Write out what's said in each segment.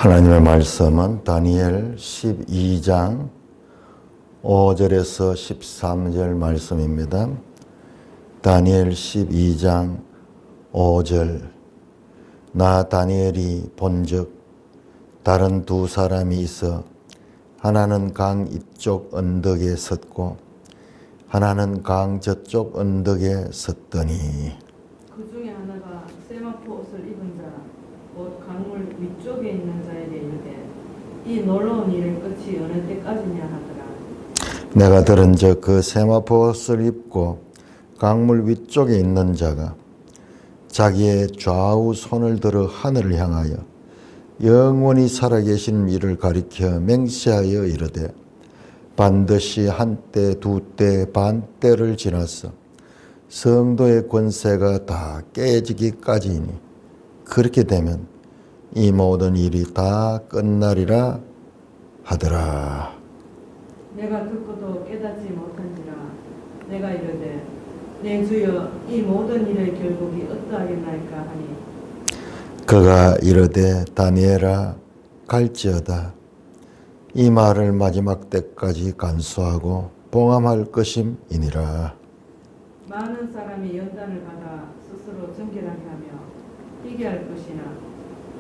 하나님의 말씀은 다니엘 12장 5절에서 13절 말씀입니다. 다니엘 12장 5절. 나 다니엘이 본즉 다른 두 사람이 있어 하나는 강 이쪽 언덕에 섰고 하나는 강 저쪽 언덕에 섰더니 그 중에 하나가 세마포 옷을 입은 자, 곧 강물 위쪽에 있는 자에게 이르되 이 놀라운 일의 끝이 어느 때까지냐 하더라. 내가 들은즉 그 세마포 옷을 입고 강물 위쪽에 있는 자가 자기의 좌우 손을 들어 하늘을 향하여 영원히 살아계신 이를 가리켜 맹세하여 이르되 반드시 한때 두때 반때를 지나서 성도의 권세가 다 깨지기까지이니 그렇게 되면 이 모든 일이 다 끝나리라 하더라. 내가 듣고도 깨닫지 못한지라. 내가 이르되 내 주여 이 모든 일의 결국이 어떠하겠나이까 하니 그가 이르되 다니엘아 갈지어다. 이 말을 마지막 때까지 간수하고 봉함할 것임이니라. 많은 사람이 연단을 받아 스스로 정결하게 하며 희게 할 것이나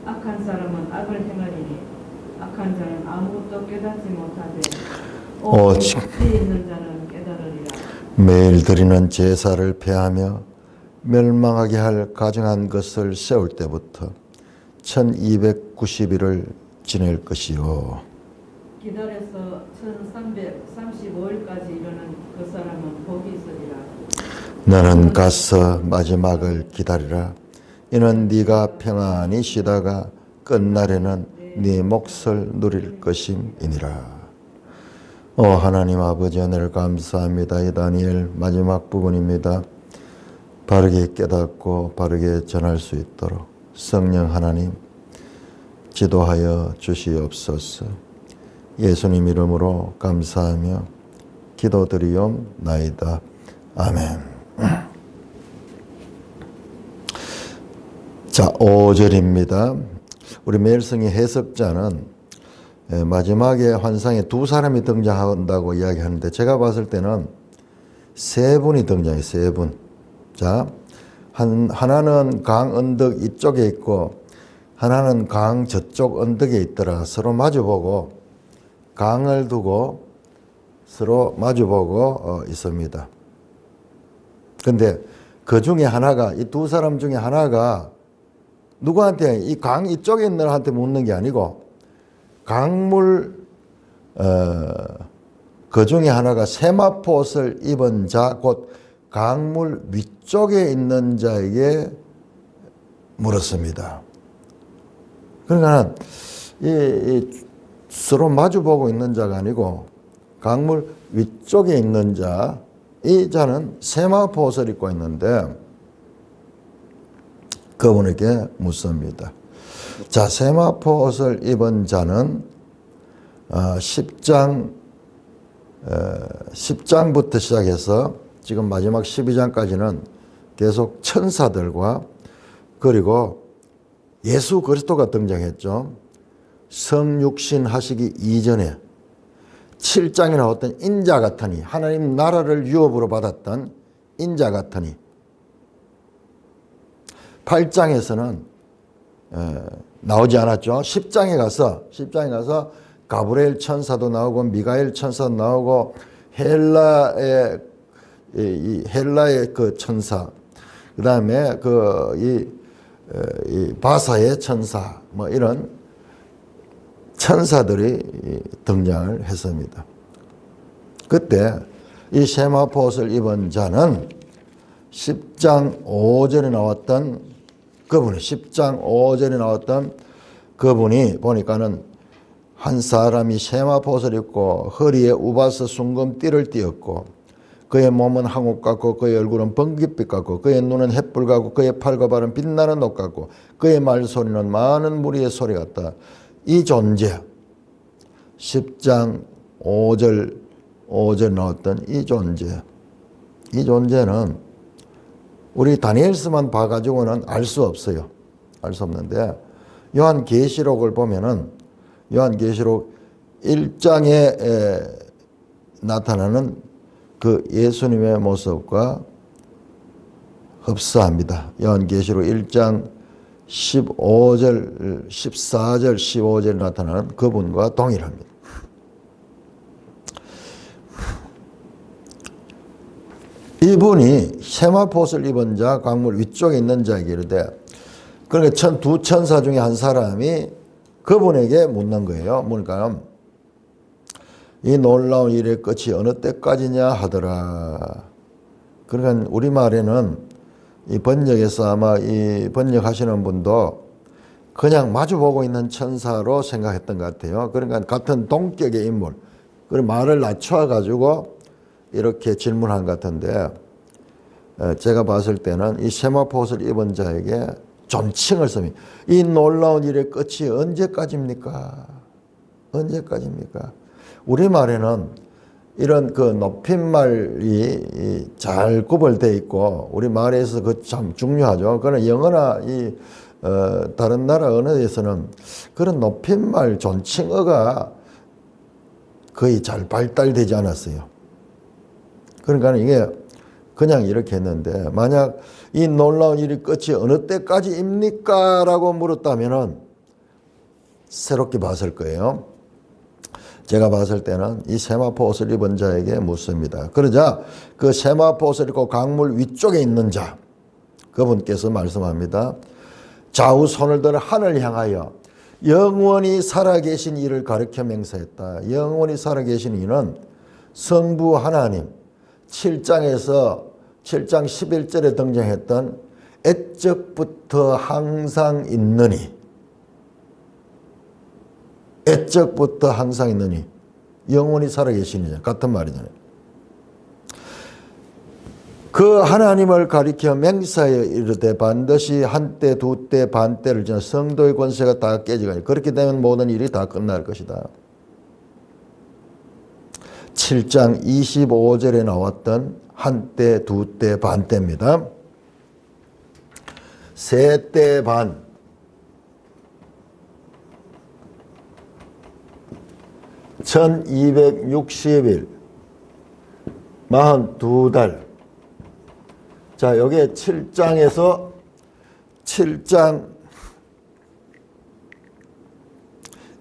악한 사람은 악을 행하리니 악한 자는 아무것도 깨닫지 못하되 오직 지혜 있는 자는 깨달으리라. 매일 드리는 제사를 폐하며 멸망하게 할 가증한 것을 세울 때부터 1290일을 지낼 것이요. 기다려서 1335일까지 이르는 그 사람은 복이 있으리라. 너는 가서 마지막을 기다리라. 이는 네가 평안히 쉬다가 끝날에는 네 몫을 누릴 것임이니라. 하나님 아버지 은혜를 감사합니다. 이 다니엘 마지막 부분입니다. 바르게 깨닫고 바르게 전할 수 있도록 성령 하나님 지도하여 주시옵소서. 예수님 이름으로 감사하며 기도드리옵나이다. 아멘. 자, 5절입니다. 우리 매일성의 해석자는 마지막에 환상에 두 사람이 등장한다고 이야기하는데 제가 봤을 때는 세 분이 등장해요. 세 분. 자, 하나는 강 언덕 이쪽에 있고 하나는 강 저쪽 언덕에 있더라. 서로 마주보고 강을 두고 서로 마주보고 있습니다. 근데 그 중에 하나가, 이 두 사람 중에 하나가 누구한테, 이 강 이쪽에 있는 한테 묻는 게 아니고 강물 그 중에 하나가 세마포 옷을 입은 자, 곧 강물 위쪽에 있는 자에게 물었습니다. 그러니까 이 서로 마주보고 있는 자가 아니고 강물 위쪽에 있는 자, 이 자는 세마포 옷을 입고 있는데 그분에게 묻습니다. 자, 세마포 옷을 입은 자는 10장부터 시작해서 지금 마지막 12장까지는 계속 천사들과 그리고 예수 그리스도가 등장했죠. 성육신 하시기 이전에 7장에 나왔던 인자 같으니, 하나님 나라를 유업으로 받았던 인자 같으니, 8장에서는 나오지 않았죠. 10장에 가서 가브리엘 천사도 나오고 미가엘 천사도 나오고 헬라의 그 천사, 그다음에 이 바사의 천사, 뭐 이런 천사들이 등장을 했습니다. 그때 이 세마포 옷을 입은 자는 10장 5절에 나왔던 그분이, 10장 5절에 나왔던 그분이 보니까는 한 사람이 세마포 옷을 입고 허리에 우바스 순금 띠를 띠었고 그의 몸은 항옥 같고 그의 얼굴은 번깃빛 같고 그의 눈은 햇불 같고 그의 팔과 발은 빛나는 옷 같고 그의 말소리는 많은 무리의 소리 같다. 이 존재, 10장 5절 나왔던 이 존재는 우리 다니엘서만 봐가지고는 알 수 없어요. 알 수 없는데 요한계시록을 보면은 요한계시록 1장에 나타나는 그 예수님의 모습과 흡사합니다. 요한계시록 1장 15절, 14절, 15절에 나타나는 그분과 동일합니다. 이분이 세마포옷을 입은 자, 강물 위쪽에 있는 자에게 이르되, 그러니까 두 천사 중에 한 사람이 그분에게 묻는 거예요. 그러니까 이 놀라운 일의 끝이 어느 때까지냐 하더라. 그러니까 우리말에는 이 번역에서 아마 이 번역하시는 분도 그냥 마주보고 있는 천사로 생각했던 것 같아요. 그러니까 같은 동격의 인물. 그리고 말을 낮춰 가지고 이렇게 질문한 것 같은데, 제가 봤을 때는 이 세마포옷을 입은 자에게 존칭을 씁니다. 이 놀라운 일의 끝이 언제까지입니까? 언제까지입니까? 우리말에는 이런 그 높임말이 잘 구별되어 있고, 우리 말에서 그 참 중요하죠. 그러나 영어나 다른 나라 언어에서는 그런 높임말 존칭어가 거의 잘 발달되지 않았어요. 그러니까 이게 그냥 이렇게 했는데, 만약 이 놀라운 일이 끝이 어느 때까지입니까? 라고 물었다면은 새롭게 봤을 거예요. 제가 봤을 때는 이 세마포옷을 입은 자에게 묻습니다. 그러자 그 세마포옷을 입고 강물 위쪽에 있는 자, 그분께서 말씀합니다. 좌우 손을 들어 하늘 향하여 영원히 살아계신 이를 가르쳐 맹세했다. 영원히 살아계신 이는 성부 하나님, 7장 11절에 등장했던 애적부터 항상 있느니, 애적부터 항상 있느니, 영원히 살아계시니, 같은 말이잖아요. 그 하나님을 가리켜 맹세하여 이르되 반드시 한때 두때 반때를 지나 성도의 권세가 다 깨지거니 그렇게 되면 모든 일이 다 끝날 것이다. 7장 25절에 나왔던 한때 두때 반때입니다. 세때 반, 1260일, 42달. 자, 여기에 7장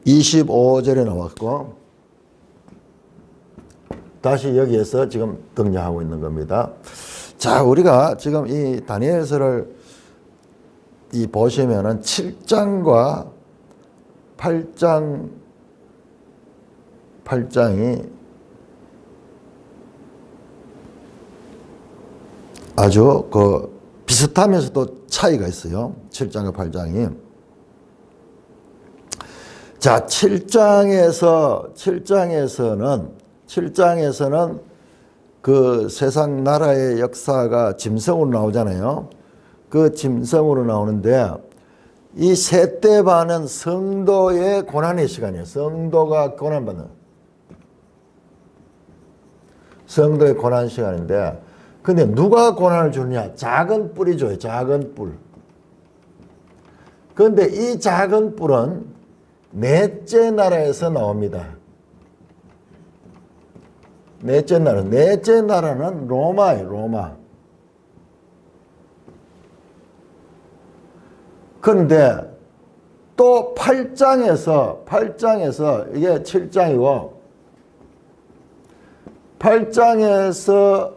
25절에 나왔고, 다시 여기에서 지금 등장하고 있는 겁니다. 자, 우리가 지금 이 다니엘서를 보시면은 7장과 8장이 아주 비슷하면서도 차이가 있어요. 7장과 8장이. 자, 7장에서는 그 세상 나라의 역사가 짐승으로 나오잖아요. 그 짐승으로 나오는데, 이 세때 반은 성도의 고난의 시간이에요. 성도가 고난받는, 성도의 고난 시간인데, 근데 누가 고난을 주느냐? 작은 뿔이 줘요. 작은 뿔. 그런데 이 작은 뿔은 넷째 나라에서 나옵니다. 넷째 나라는 로마예요. 로마. 그런데 또 8장에서 이게 7장이고 8장에서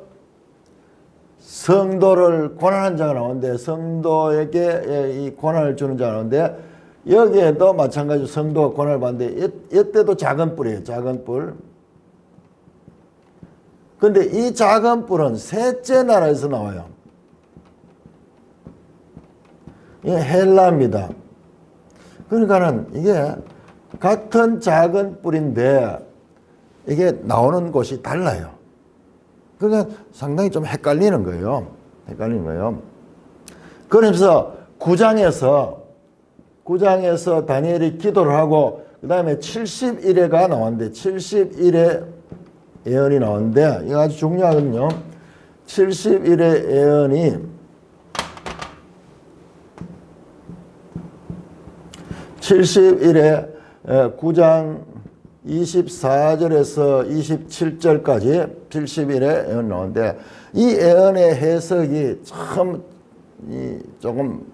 성도를 고난한 자가 나오는데, 성도에게 이 고난을 주는 자가 나오는데, 여기에도 마찬가지로 성도가 고난을 받는데, 이때도 작은 뿔이에요. 작은 뿔. 근데 이 작은 뿔은 셋째 나라에서 나와요. 이게 헬라입니다. 그러니까는 이게 같은 작은 뿔인데 이게 나오는 곳이 달라요. 그러니까 상당히 좀 헷갈리는 거예요. 그러면서 9장에서 다니엘이 기도를 하고, 그 다음에 70일에가 나왔는데, 70일의 예언이 나오는데, 이거 아주 중요하거든요. 70일의 예언이 70일에 9장 24절에서 27절까지 70일에 예언 나오는데 이 예언의 해석이 참 조금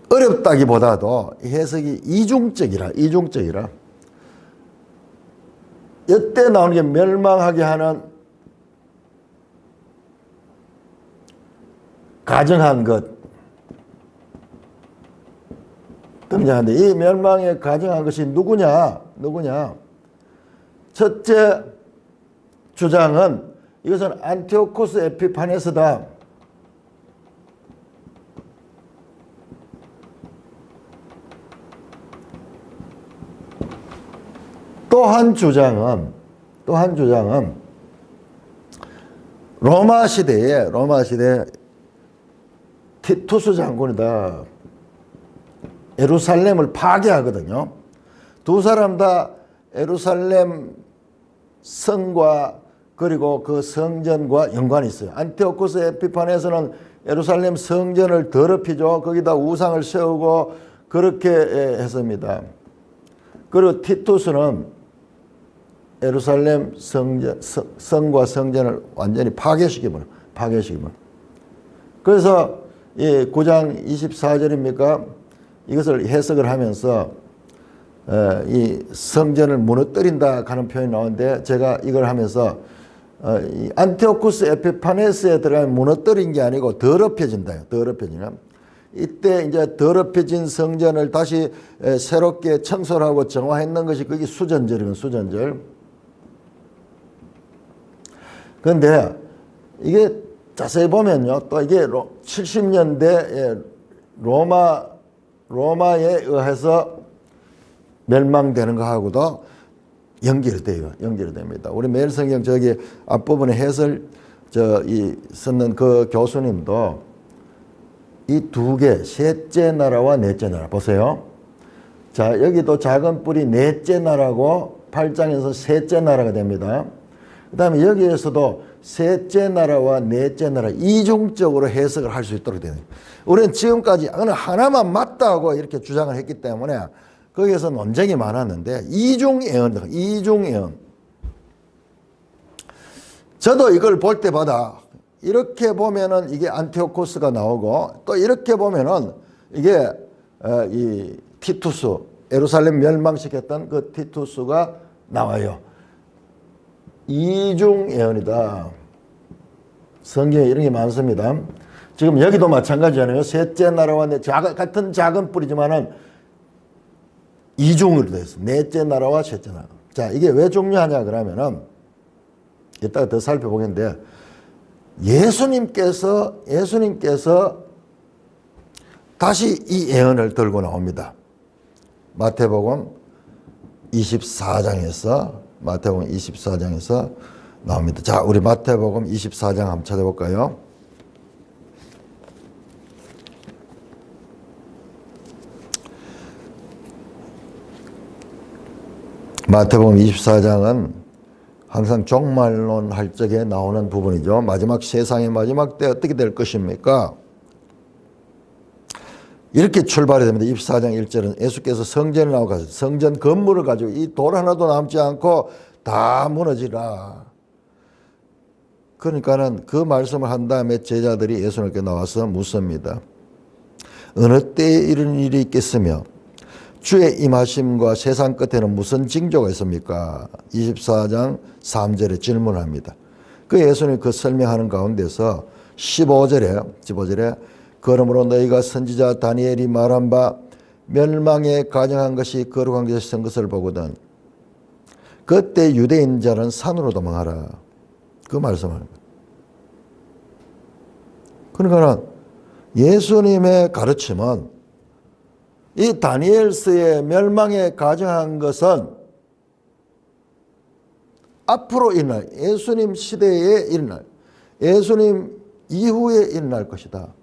어렵다기보다도 해석이 이중적이라. 이때 나오는 게 멸망하게 하는 가정한 것 등장하는데 이 멸망에 가정한 것이 누구냐? 첫째 주장은 이것은 안티오코스 에피파네스다. 또 한 주장은 로마 시대에 티투스 장군이다. 예루살렘을 파괴하거든요. 두 사람 다 예루살렘 성과 그리고 그 성전과 연관이 있어요. 안티오코스 에피파네스는 예루살렘 성전을 더럽히죠. 거기다 우상을 세우고 그렇게 했습니다. 그리고 티투스는 예루살렘 성과 성전을 완전히 파괴시키면. 그래서 이 9장 24절입니까? 이것을 해석을 하면서 이 성전을 무너뜨린다 하는 표현이 나오는데 제가 이걸 하면서 이 안티오쿠스 에피파네스에 들어가면 무너뜨린 게 아니고 더럽혀진다. 이때 이제 더럽혀진 성전을 다시 새롭게 청소를 하고 정화했는 것이 그게 수전절. 그런데 이게 자세히 보면요. 또 이게 70년대 로마에 의해서 멸망되는 것하고도 연결이 됩니다. 우리 매일성경 저기 앞부분에 해설 쓰는 그 교수님도 이 두 개, 셋째 나라와 넷째 나라 보세요. 자, 여기도 작은 뿔이 넷째 나라고 8장에서 셋째 나라가 됩니다. 그 다음에 여기에서도 셋째 나라와 넷째 나라 이중적으로 해석을 할 수 있도록 되는 거예요. 우리는 지금까지 어느 하나만 맞다고 이렇게 주장을 했기 때문에 거기에서 논쟁이 많았는데 이중 예언. 저도 이걸 볼 때마다 이렇게 보면은 이게 안티오코스가 나오고 또 이렇게 보면은 이게 이 티투스 예루살렘 멸망시켰던 그 티투스가 나와요. 이중 예언이다. 성경에 이런 게 많습니다. 지금 여기도 마찬가지잖아요. 셋째 나라와 같은 작은 뿌리지만은 이중으로 되어 있어요. 넷째 나라와 셋째 나라. 자, 이게 왜 중요하냐 그러면은 이따가 더 살펴보겠는데 예수님께서 다시 이 예언을 들고 나옵니다. 마태복음 24장에서 나옵니다. 자, 우리 마태복음 24장 한번 찾아볼까요? 마태복음 24장은 항상 종말론 할 적에 나오는 부분이죠. 세상의 마지막 때 어떻게 될 것입니까? 이렇게 출발이 됩니다. 24장 1절은 예수께서 성전에 나와서 성전 건물을 가지고 이 돌 하나도 남지 않고 다 무너지라. 그러니까는 그 말씀을 한 다음에 제자들이 예수님께 나와서 묻습니다. 어느 때에 이런 일이 있겠으며 주의 임하심과 세상 끝에는 무슨 징조가 있습니까? 24장 3절에 질문합니다. 그 예수님 그 설명하는 가운데서 15절에 그러므로 너희가 선지자 다니엘이 말한 바 멸망에 가정한 것이 거룩한 것이 선 것을 보거든 그때 유대인 자는 산으로 도망하라. 그 말씀을. 그러니까 예수님의 가르침은 이 다니엘서의 멸망에 가정한 것은 앞으로 일어날 예수님 시대에 일어날 예수님 이후에 일어날 것이다.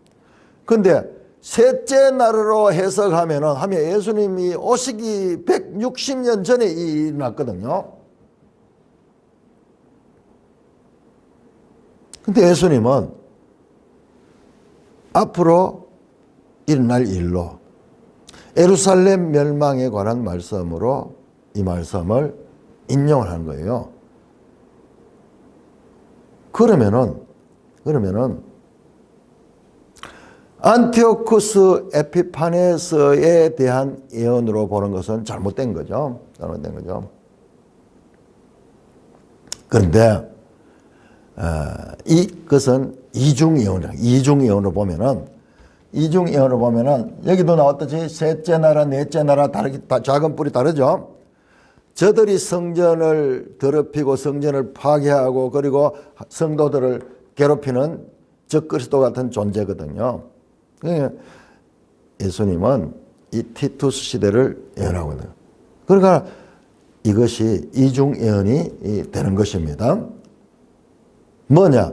그런데 셋째 날로 해석하면 예수님이 오시기 160년 전에 일어났거든요. 근데 예수님은 앞으로 일어날 일로 예루살렘 멸망에 관한 말씀으로 이 말씀을 인용을 하는 거예요. 그러면은 안티오쿠스 에피파네스에 대한 예언으로 보는 것은 잘못된 거죠. 잘못된 거죠. 그런데 이것은 이중예언으로 보면은 여기도 나왔듯이 셋째 나라, 넷째 나라 작은 뿔이 다르죠. 저들이 성전을 더럽히고 성전을 파괴하고 그리고 성도들을 괴롭히는 적그리스도 같은 존재거든요. 예수님은 이 티투스 시대를 예언하고 있는 거예요. 그러니까 이것이 이중 예언이 되는 것입니다. 뭐냐?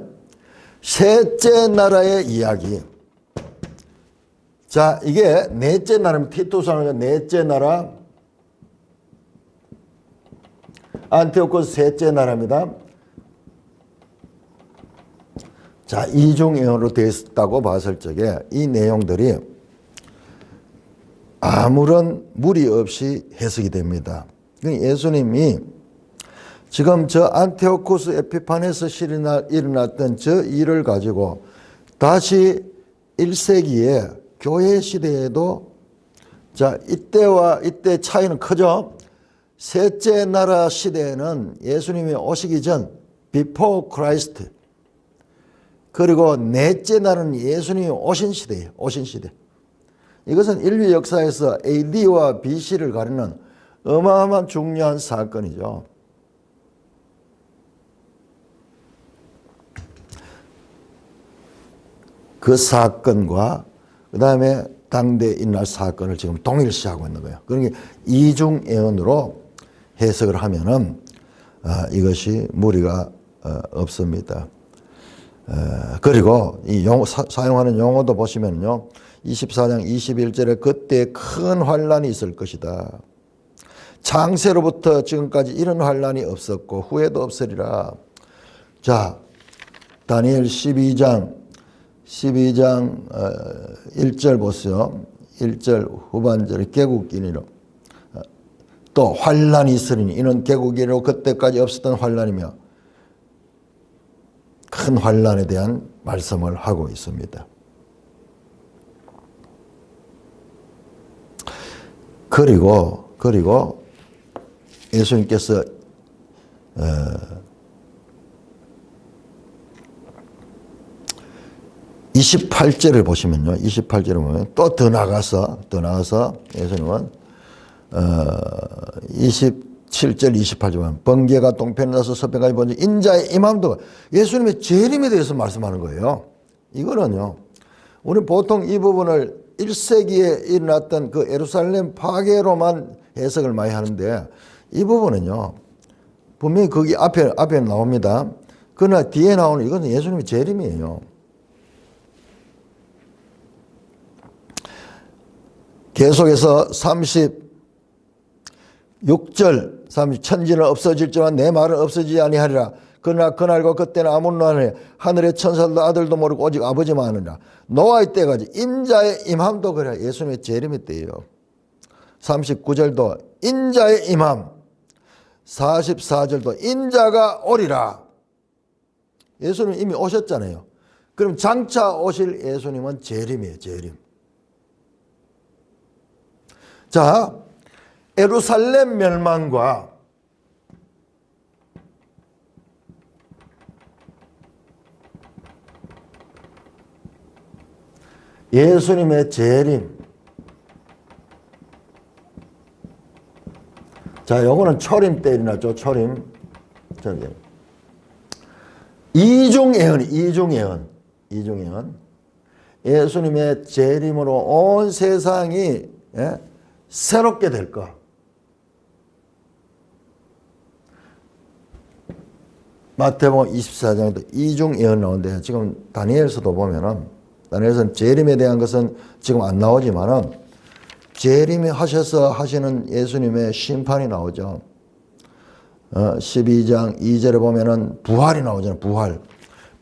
셋째 나라의 이야기. 자, 이게 넷째 나라면 티투스는 넷째 나라, 안티오코스 셋째 나라입니다. 자, 이중 예언으로 되어 있다고 봤을 적에 이 내용들이 아무런 무리 없이 해석이 됩니다. 예수님이 지금 저 안티오코스 에피파네스 시리나 일어났던 저 일을 가지고 다시 1세기에 교회 시대에도 자, 이때와 이때 차이는 크죠. 셋째 나라 시대에는 예수님이 오시기 전 before Christ, 그리고 넷째 나라는 예수님이 오신 시대예요. 오신 시대. 이것은 인류 역사에서 AD와 BC를 가리는 어마어마한 중요한 사건이죠. 그 사건과 그 다음에 당대 일어날 사건을 지금 동일시하고 있는 거예요. 그러니까 이중 예언으로 해석을 하면은 이것이 무리가 없습니다. 그리고 이 사용하는 용어도 보시면요. 24장 21절에 그때 큰 환란이 있을 것이다. 창세로부터 지금까지 이런 환란이 없었고 후에도 없으리라. 자, 다니엘 12장 1절 보세요. 1절 후반절에 개국인이로 또 환란이 있으리니 이는 개국인으로 그때까지 없었던 환란이며 큰 환란에 대한 말씀을 하고 있습니다. 그리고 예수님께서 28절을 보시면요. 28절을 보면 또 더 나가서 예수님은 27절 28절 보면 번개가 동편에 나서 서편까지 번지 인자의 임함도 예수님의 재림에 대해서 말씀하는 거예요. 이거는요. 우리 보통 이 부분을 1세기에 일어났던 그 예루살렘 파괴로만 해석을 많이 하는데 이 부분은요. 분명히 거기 앞에 나옵니다. 그러나 뒤에 나오는 이건 예수님의 재림이에요. 계속해서 36절 천지는 없어질지만 내 말은 없어지지 아니하리라. 그러나 그날과 그때는 아무도 아니라 하늘의 천사들도 아들도 모르고 오직 아버지만 아느니라. 노아의 때까지 인자의 임함도 그래. 예수님의 재림의 때예요. 39절도 인자의 임함, 44절도 인자가 오리라. 예수님 이미 오셨잖아요. 그럼 장차 오실 예수님은 재림이에요. 재림. 자, 예루살렘 멸망과 예수님의 재림. 자, 요거는 초림 때 일어났죠. 초림. 이중예언. 예수님의 재림으로 온 세상이 새롭게 될 것. 마태복음 24장에도 이중 예언 나오는데 지금 다니엘서도 보면은 다니엘서는 재림에 대한 것은 지금 안 나오지만은 재림이 하셔서 하시는 예수님의 심판이 나오죠. 12장 2절에 보면은 부활이 나오잖아요.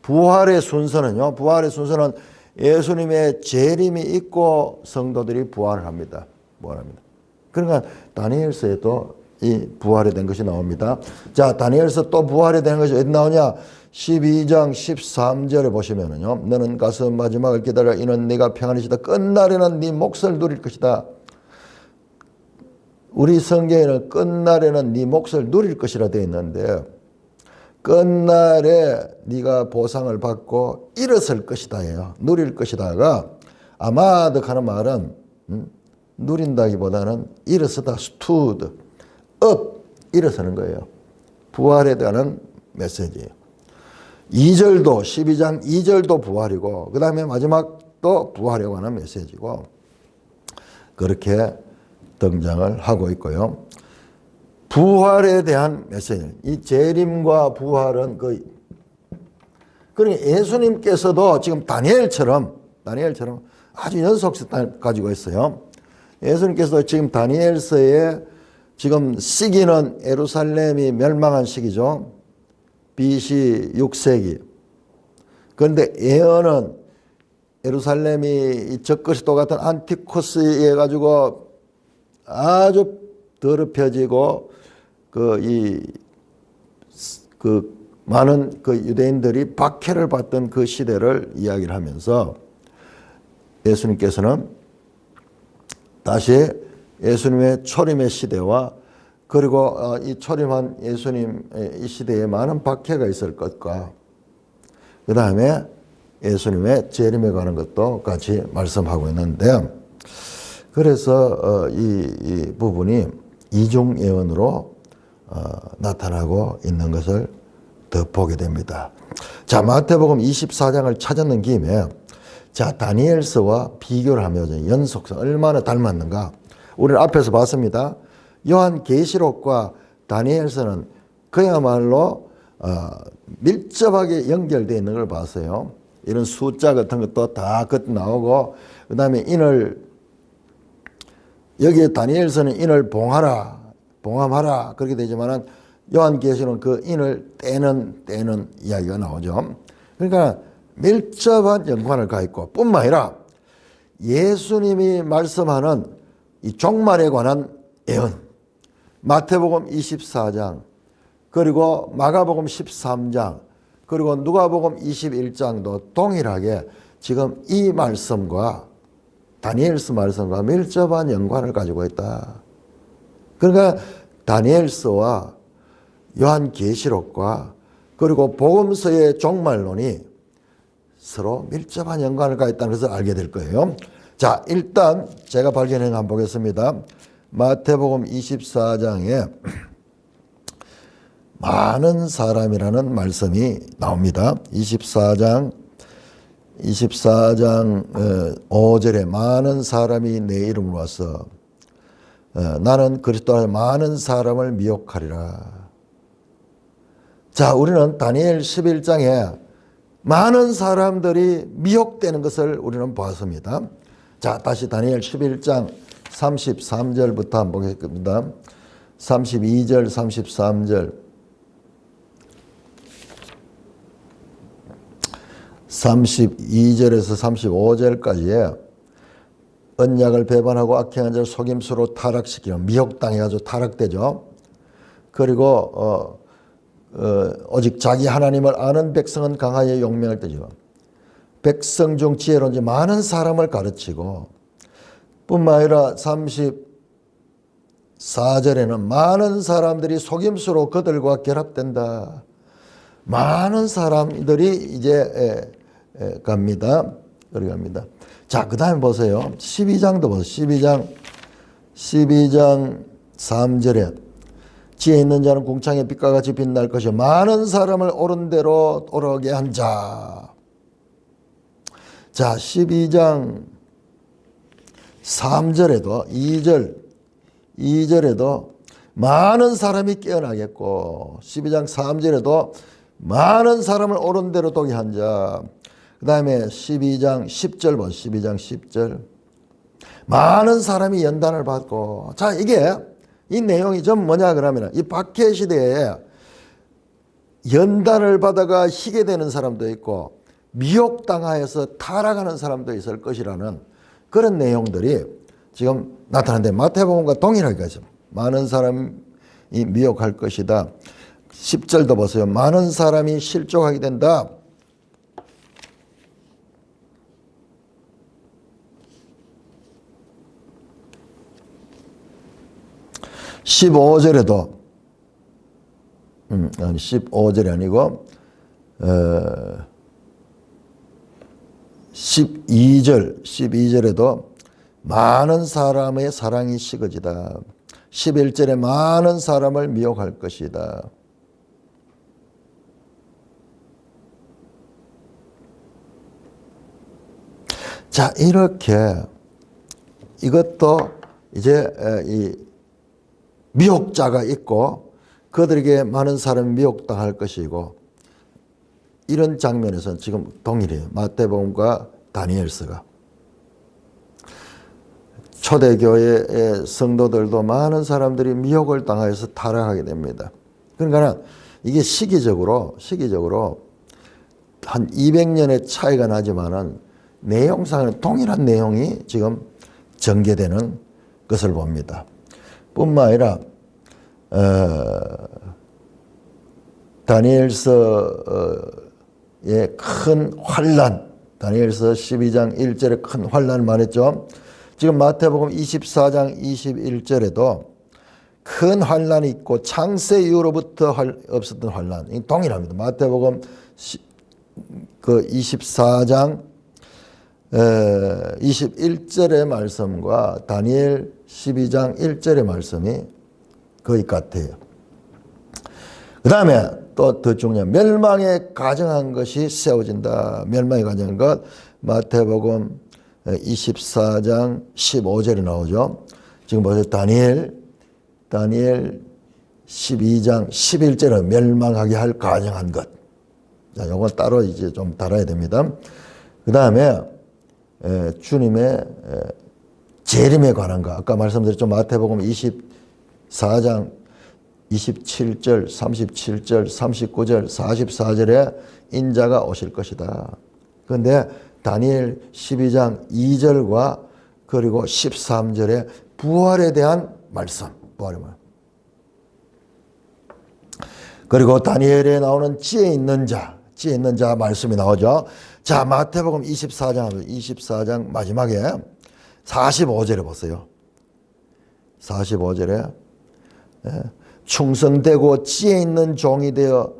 부활의 순서는요. 부활의 순서는 예수님의 재림이 있고 성도들이 부활을 합니다. 부활합니다. 그러니까 다니엘서에도 이 부활에 대한 것이 나옵니다. 자, 다니엘서 또 부활에 대한 것이 어디 나오냐? 12장 13절에 보시면은요. 너는 가서 마지막을 기다려. 이는 네가 평안이시다. 끝날에는 네 몫을 누릴 것이다. 우리 성경에는 끝날에는 네 몫을 누릴 것이라 되어 있는데 끝날에 네가 보상을 받고 일어설 것이다예요. 누릴 것이다가 아마도 하는 말은 누린다기보다는 일어서다. stood up 일어서는 거예요. 부활에 대한 메시지예요. 2절도 12장 2절도 부활이고 그 다음에 마지막도 부활에 관한 메시지고 그렇게 등장을 하고 있고요. 부활에 대한 메시지. 이 재림과 부활은 그러니까 예수님께서도 지금 다니엘처럼 아주 연속성을 가지고 있어요. 예수님께서도 지금 다니엘서에 지금 시기는 예루살렘이 멸망한 시기죠. BC 6세기. 그런데 예언은 예루살렘이 적그리스도 같은 안티코스에 가지고 아주 더럽혀지고 많은 유대인들이 박해를 받던 그 시대를 이야기를 하면서 예수님께서는 다시 예수님의 초림의 시대와 그리고 이 초림한 예수님의 이 시대에 많은 박해가 있을 것과 그 다음에 예수님의 재림에 관한 것도 같이 말씀하고 있는데 그래서 이 부분이 이중 예언으로 나타나고 있는 것을 더 보게 됩니다. 자, 마태복음 24장을 찾았는 김에 자, 다니엘서와 비교를 하면 연속성 얼마나 닮았는가. 우리는 앞에서 봤습니다. 요한계시록과 다니엘서는 그야말로 밀접하게 연결되어 있는 걸 봤어요. 이런 숫자 같은 것도 다 나오고 그 다음에 여기에 다니엘서는 인을 봉함하라 그렇게 되지만은 요한계시록은 그 인을 떼는 이야기가 나오죠. 그러니까 밀접한 연관을 가있고 뿐만 아니라 예수님이 말씀하는 이 종말에 관한 예언 마태복음 24장 그리고 마가복음 13장 그리고 누가복음 21장도 동일하게 지금 이 말씀과 다니엘서 말씀과 밀접한 연관을 가지고 있다. 그러니까 다니엘서와 요한계시록과 그리고 복음서의 종말론이 서로 밀접한 연관을 가지고 있다는 것을 알게 될 거예요. 자, 일단 제가 발견한 거 한번 보겠습니다. 마태복음 24장에 많은 사람이라는 말씀이 나옵니다. 24장 5절에 많은 사람이 내 이름으로 와서 나는 그리스도 안에 많은 사람을 미혹하리라. 자, 우리는 다니엘 11장에 많은 사람들이 미혹되는 것을 우리는 보았습니다. 자, 다시 다니엘 11장 33절부터 한번 보겠습니다. 32절, 33절. 32절에서 35절까지에 언약을 배반하고 악행한 자를 속임수로 타락시키는 미혹당해가지고 타락되죠. 그리고 오직 자기 하나님을 아는 백성은 강하여 용맹을 떼지고 백성 중 지혜로운 지 많은 사람을 가르치고 뿐만 아니라 34절에는 많은 사람들이 속임수로 그들과 결합된다. 많은 사람들이 이제 갑니다. 갑니다. 자, 그 다음에 보세요. 12장도 보세요. 12장 3절에 지혜 있는 자는 궁창의 빛과 같이 빛날 것이요 많은 사람을 옳은 대로 오르게 한 자. 자, 12장 3절에도 2절에도 많은 사람이 깨어나겠고 12장 3절에도 많은 사람을 옳은 대로 도게 한 자. 그 다음에 12장 10절 보세요. 12장 10절. 많은 사람이 연단을 받고. 자, 이 내용이 좀 뭐냐 그러면 이 박해 시대에 연단을 받아가 희게 되는 사람도 있고 미혹당하여서 타락하는 사람도 있을 것이라는 그런 내용들이 지금 나타났는데 마태복음과 동일하게 하죠. 많은 사람이 미혹할 것이다. 10절도 보세요. 많은 사람이 실족하게 된다. 15절에도 15절이 아니고 12절에도 많은 사람의 사랑이 식어지다. 11절에 많은 사람을 미혹할 것이다. 자, 이렇게 이것도 이제 이 미혹자가 있고 그들에게 많은 사람이 미혹당할 것이고, 이런 장면에서는 지금 동일해요. 마태복음과 다니엘서가. 초대교회의 성도들도 많은 사람들이 미혹을 당하여서 타락하게 됩니다. 그러니까 이게 시기적으로 한 200년의 차이가 나지만은 내용상은 동일한 내용이 지금 전개되는 것을 봅니다. 뿐만 아니라 다니엘서의 큰 환란, 다니엘서 12장 1절에 큰 환란을 말했죠. 지금 마태복음 24장 21절에도 큰 환란이 있고 창세 이후로부터 없었던 환란, 동일합니다. 마태복음 그 24장 21절의 말씀과 다니엘 12장 1절의 말씀이 거의 같아요. 그 다음에 또 더 중요한 멸망에 가정한 것이 세워진다. 멸망에 가정한 것 마태복음 24장 15절에 나오죠. 지금 보세요. 다니엘 12장 11절에 멸망하게 할 가정한 것. 자, 요건 따로 이제 좀 달아야 됩니다. 그 다음에 주님의 재림에 관한 것. 아까 말씀드렸죠. 마태복음 24장 27절, 37절, 39절, 44절에 인자가 오실 것이다. 그런데 다니엘 12장 2절과 그리고 13절에 부활에 대한 말씀. 그리고 다니엘에 나오는 지혜 있는 자 말씀이 나오죠. 자, 마태복음 24장 마지막에 45절에 보세요. 45절에 충성되고 지혜 있는 종이 되어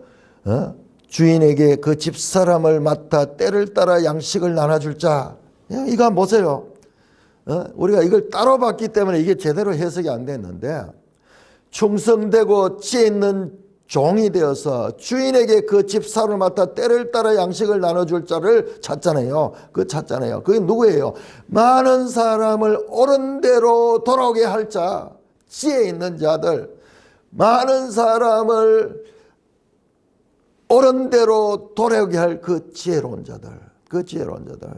주인에게 그 집사람을 맡아 때를 따라 양식을 나눠줄 자. 이거 한번 보세요. 우리가 이걸 따로 봤기 때문에 이게 제대로 해석이 안 됐는데, 충성되고 지혜 있는 종이 되어서 주인에게 그 집사람을 맡아 때를 따라 양식을 나눠줄 자를 찾잖아요. 그게 누구예요? 많은 사람을 옳은 대로 돌아오게 할 자, 지혜 있는 자들, 많은 사람을 옳은 대로 돌아오게 할 그 지혜로운 자들.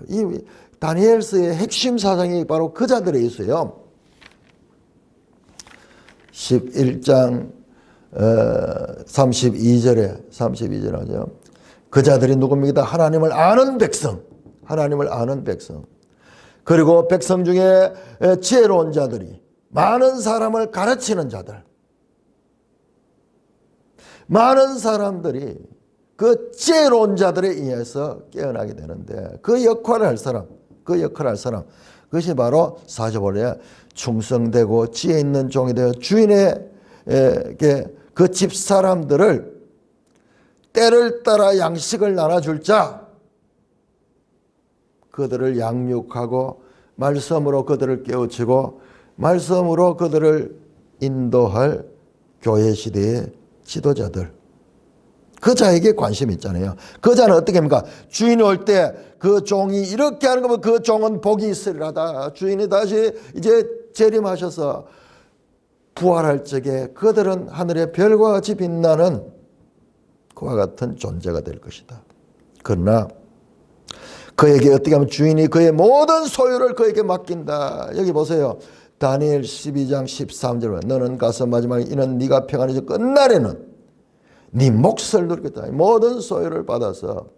이 다니엘서의 핵심 사상이 바로 그 자들에 있어요. 11장 32절에 하죠. 그 자들이 누굽니까? 하나님을 아는 백성. 그리고 백성 중에 지혜로운 자들이, 많은 사람을 가르치는 자들. 많은 사람들이 그 지혜로운 자들에 의해서 깨어나게 되는데, 그 역할을 할 사람. 그것이 바로 45절에 충성되고 지혜 있는 종이 되어 주인에게 그 집사람들을 때를 따라 양식을 나눠줄 자, 그들을 양육하고 말씀으로 그들을 깨우치고 말씀으로 그들을 인도할 교회 시대의 지도자들. 그 자에게 관심이 있잖아요. 그 자는 어떻게 합니까? 주인이 올 때 그 종이 이렇게 하는 거면 그 종은 복이 있으리라다. 주인이 다시 이제 재림하셔서 부활할 적에 그들은 하늘의 별과 같이 빛나는 그와 같은 존재가 될 것이다. 그러나 그에게 어떻게 하면 주인이 그의 모든 소유를 그에게 맡긴다. 여기 보세요. 다니엘 12장 13절. 너는 가서 마지막에 이는 네가 평안해져 끝날에는 네 몫을 누리겠다. 모든 소유를 받아서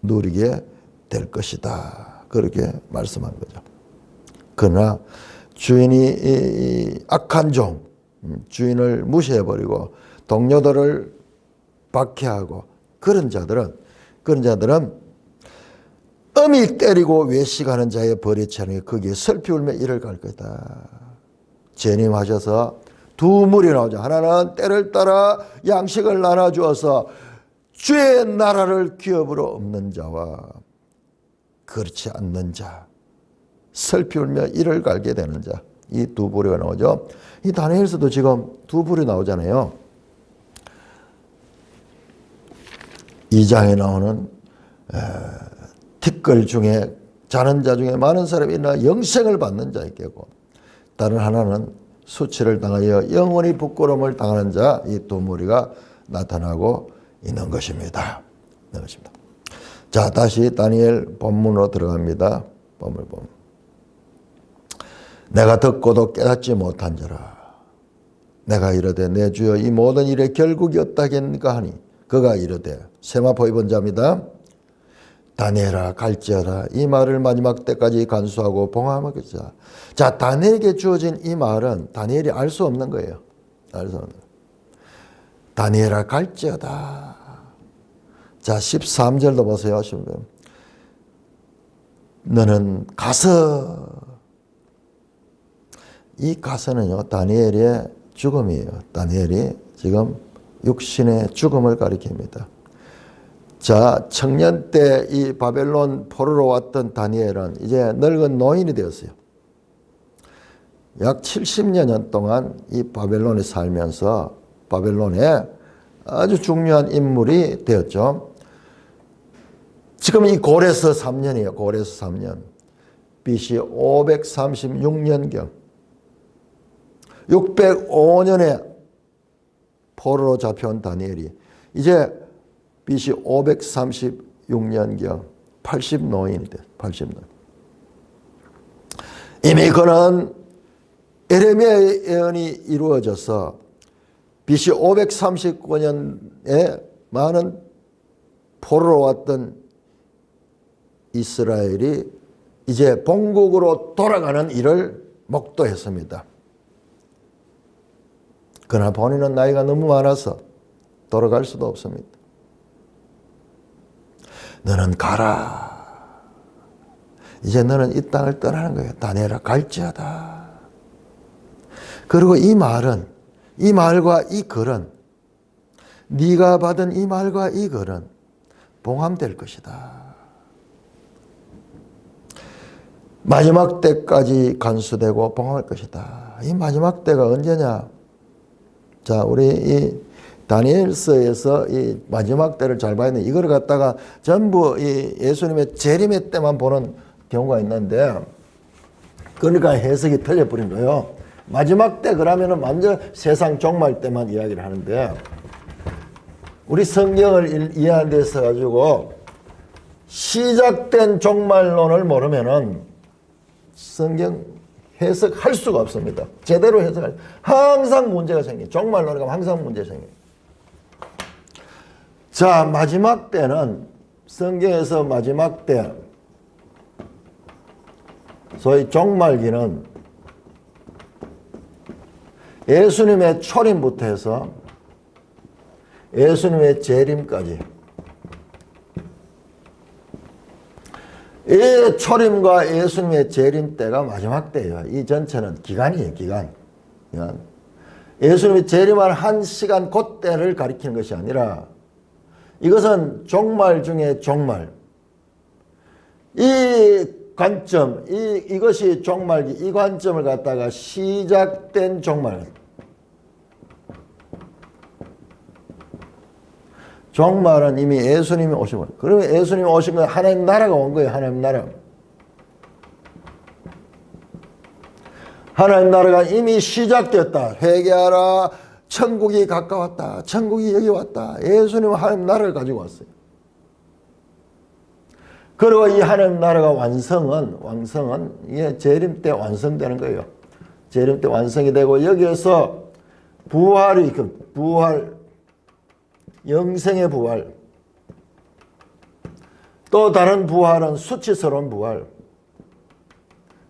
누리게 될 것이다. 그렇게 말씀한 거죠. 그러나 주인이 이 악한 종, 주인을 무시해버리고 동료들을 박해하고 그런 자들은 엄히 때리고 외식하는 자의 벌이 차는 거기에 슬피 울며 이를 갈 거다. 재림하셔서 두 물이 나오죠. 하나는 때를 따라 양식을 나눠주어서 주의 나라를 기업으로 없는 자와 그렇지 않는 자, 슬피 울며 이를 갈게 되는 자, 이 두 부류가 나오죠. 이 다니엘서도 지금 두 부류 나오잖아요. 2장에 나오는 티끌 중에 자는 자 중에 많은 사람이 일어나 영생을 받는 자 있겠고, 다른 하나는 수치를 당하여 영원히 부끄러움을 당하는 자, 이 두 무리가 나타나고 있는 것입니다. 자, 다시 다니엘 본문으로 들어갑니다. 본문. 내가 듣고도 깨닫지 못한 자라. 내가 이르되 내 주여 이 모든 일의 결국이 어떠하겠는가 하니 그가 이르되 세마포 입은 자입니다. 다니엘아 갈지어다. 이 말을 마지막 때까지 간수하고 봉함하겠자. 자, 다니엘에게 주어진 이 말은 다니엘이 알 수 없는 거예요. 알 수 없는 거예요. 다니엘아 갈지어다. 자, 13절도 보세요. 너는 가서. 이 가서는요, 다니엘의 죽음이에요. 다니엘이 지금 육신의 죽음을 가리킵니다. 자, 청년 때 이 바벨론 포로로 왔던 다니엘은 이제 늙은 노인이 되었어요. 약 70여 동안 이 바벨론에 살면서 바벨론에 아주 중요한 인물이 되었죠. 지금 이 고레스 3년이에요. 고레스 3년. BC 536년경. 605년에 포로로 잡혀온 다니엘이 이제 BC 536년경 80노인이 돼. 80노인. 이미 그는 에레미야의 예언이 이루어져서 BC 539년에 많은 포로로 왔던 이스라엘이 이제 본국으로 돌아가는 일을 목도했습니다. 그러나 본인은 나이가 너무 많아서 돌아갈 수도 없습니다. 너는 가라. 이제 너는 이 땅을 떠나는 거예요. 다니엘아 갈지어다. 그리고 이 말은, 이 말과 이 글은, 네가 받은 이 말과 이 글은 봉함될 것이다. 마지막 때까지 간수되고 봉함할 것이다. 이 마지막 때가 언제냐? 자, 우리 이 다니엘서에서 이 마지막 때를 잘 봐야 되는데 이걸 갖다가 전부 이 예수님의 재림의 때만 보는 경우가 있는데, 그러니까 해석이 틀려버린 거예요. 마지막 때 그러면은 완전 세상 종말 때만 이야기를 하는데, 우리 성경을 이해하는 데 있어 가지고 시작된 종말론을 모르면은 성경 해석할 수가 없습니다. 제대로 해석할 항상 문제가 생겨요. 종말론에 가면 항상 문제가 생겨요. 자, 마지막 때는 성경에서 마지막 때, 소위 종말기는 예수님의 초림부터 해서 예수님의 재림까지, 이 초림과 예수님의 재림 때가 마지막 때예요. 이 전체는 기간이에요. 기간. 예수님이 재림할 한 시간 그때를 가리키는 것이 아니라 이것은 종말 중에 종말. 이 관점, 이것이 종말기, 이 관점을 갖다가 시작된 종말. 종말은 이미 예수님이 오신 거예요. 그러면 예수님이 오신 건 하나님 나라가 온 거예요. 하나님 나라. 하나님 나라가 이미 시작됐다. 회개하라. 천국이 가까웠다. 천국이 여기 왔다. 예수님은 하나님 나라를 가지고 왔어요. 그리고 이 하나님 나라가 왕성은 이게 재림 때 완성되는 거예요. 재림 때 완성이 되고 여기에서 부활이 부활, 영생의 부활, 또 다른 부활은 수치스러운 부활,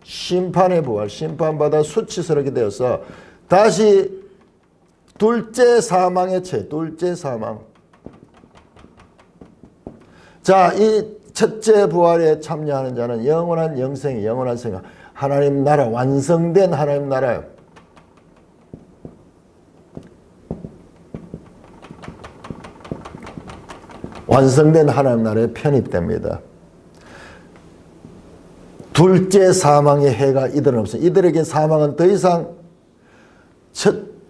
심판의 부활, 심판받아 수치스럽게 되어서 다시 둘째 사망의 채, 둘째 사망. 자, 이 첫째 부활에 참여하는 자는 영원한 영생이, 영원한 생각, 하나님 나라, 완성된 하나님 나라예요. 완성된 하나님 나라에 편입됩니다. 둘째 사망의 해가 이들은 없어요. 이들에게 사망은 더 이상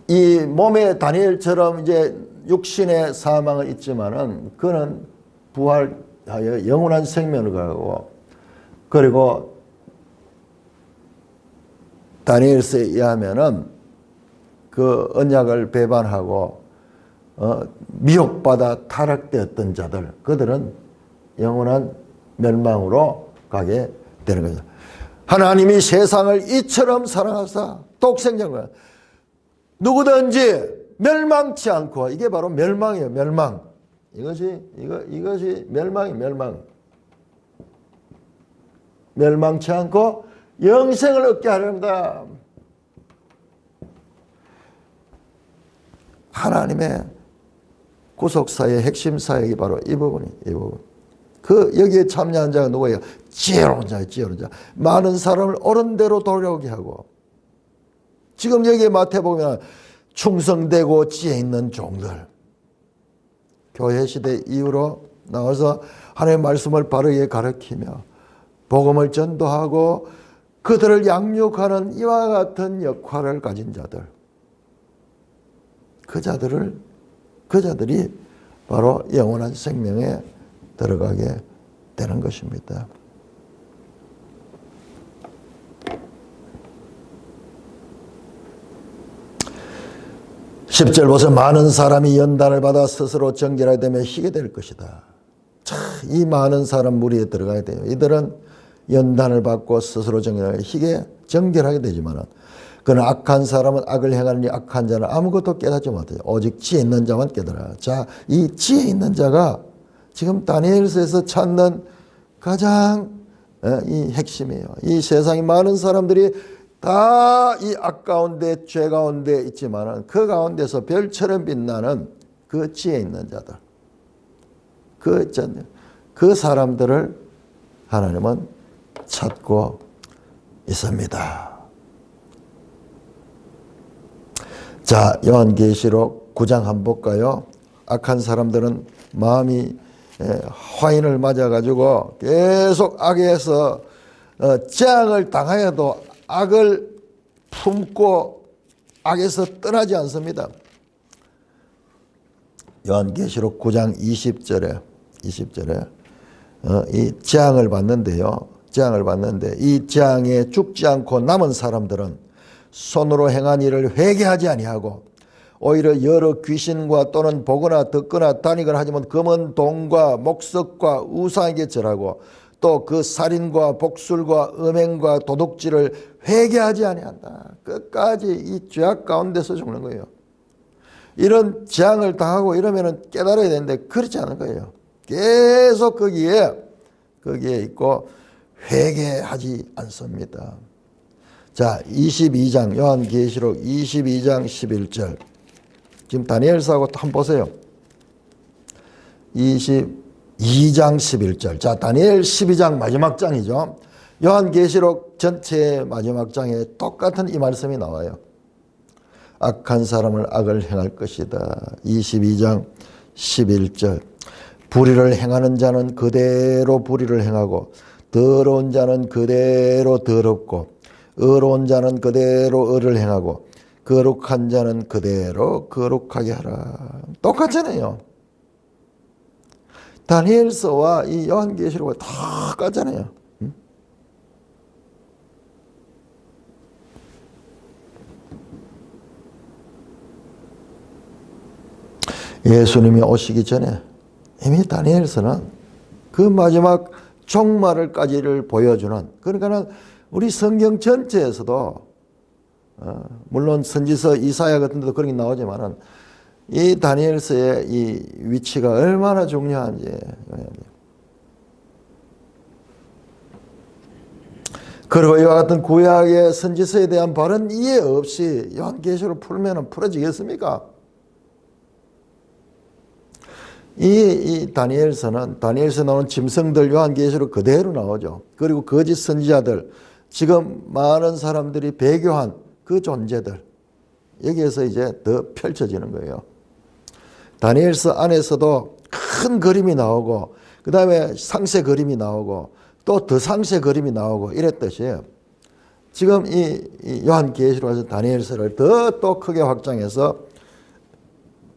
이 몸의 다니엘처럼 이제 육신의 사망은 있지만은 그는 부활하여 영원한 생명을 가고, 그리고 다니엘서에 의하면은 그 언약을 배반하고 미혹받아 타락되었던 자들, 그들은 영원한 멸망으로 가게 되는 거죠. 하나님이 세상을 이처럼 사랑하사 독생자가 누구든지 멸망치 않고, 이게 바로 멸망이에요. 멸망. 이것이 멸망이 멸망. 멸망치 않고 영생을 얻게 하렵니다. 하나님의 구속사의 핵심 사역이 바로 이 부분. 여기에 참여한 자가 누구예요? 지혜로운 자예요. 지혜로운 자. 많은 사람을 옳은 대로 돌아오게 하고, 지금 여기에 마태복음에 충성되고 지혜 있는 종들, 교회 시대 이후로 나와서 하나님의 말씀을 바르게 가르치며 복음을 전도하고 그들을 양육하는 이와 같은 역할을 가진 자들, 그 자들이 바로 영원한 생명에 들어가게 되는 것입니다. 10절 보세요. 많은 사람이 연단을 받아 스스로 정결하게 되며 희게 될 것이다. 이 많은 사람 무리에 들어가야 돼요. 이들은 연단을 받고 스스로 정결하게 되지만, 그러나 악한 사람은 악을 행하느니 악한 자는 아무것도 깨닫지 못해요. 오직 지혜 있는 자만 깨달아. 자, 이 지혜 있는 자가 지금 다니엘서에서 찾는 가장 이 핵심이에요. 이 세상에 많은 사람들이 다 이 악 가운데, 죄 가운데 있지만 그 가운데서 별처럼 빛나는 그 지혜 있는 자들, 그 사람들을 하나님은 찾고 있습니다. 자, 요한계시록 9장 한번 볼까요? 악한 사람들은 마음이 화인을 맞아가지고 계속 악에서 재앙을 당하여도 악을 품고 악에서 떠나지 않습니다. 요한계시록 9장 20절에 이 재앙을 받는데요. 재앙을 받는데 이 재앙에 죽지 않고 남은 사람들은 손으로 행한 일을 회개하지 아니하고 오히려 여러 귀신과 또는 보거나 듣거나 다니거나 하지만 금은 동과 목석과 우상에게 절하고 또 그 살인과 복술과 음행과 도둑질을 회개하지 아니한다. 끝까지 이 죄악 가운데서 죽는 거예요. 이런 재앙을 당하고 이러면 깨달아야 되는데 그렇지 않은 거예요. 계속 거기에 있고 회개하지 않습니다. 자, 22장 요한계시록 22장 11절. 지금 다니엘서하고 한번 보세요. 22장 11절. 자, 다니엘 12장 마지막 장이죠. 요한계시록 전체의 마지막 장에 똑같은 이 말씀이 나와요. 악한 사람을 악을 행할 것이다. 22장 11절. 불의를 행하는 자는 그대로 불의를 행하고 더러운 자는 그대로 더럽고 의로운 자는 그대로 의를 행하고 거룩한 자는 그대로 거룩하게 하라. 똑같잖아요. 다니엘서와 이 요한계시록과 똑같잖아요. 예수님이 오시기 전에 이미 다니엘서는 그 마지막 종말을까지를 보여주는, 그러니까 우리 성경 전체에서도 물론 선지서 이사야 같은 데도 그런 게 나오지만은 이 다니엘서의 이 위치가 얼마나 중요한지. 그리고 이와 같은 구약의 선지서에 대한 바른 이해 없이 요한계시록을 풀면 풀어지겠습니까? 이 다니엘서에 나오는 짐승들 요한계시록 그대로 나오죠. 그리고 거짓 선지자들, 지금 많은 사람들이 배교한 그 존재들, 여기에서 이제 더 펼쳐지는 거예요. 다니엘서 안에서도 큰 그림이 나오고, 그 다음에 상세 그림이 나오고, 또 더 상세 그림이 나오고 이랬듯이 지금 이 요한계시록에서 다니엘서를 더 또 크게 확장해서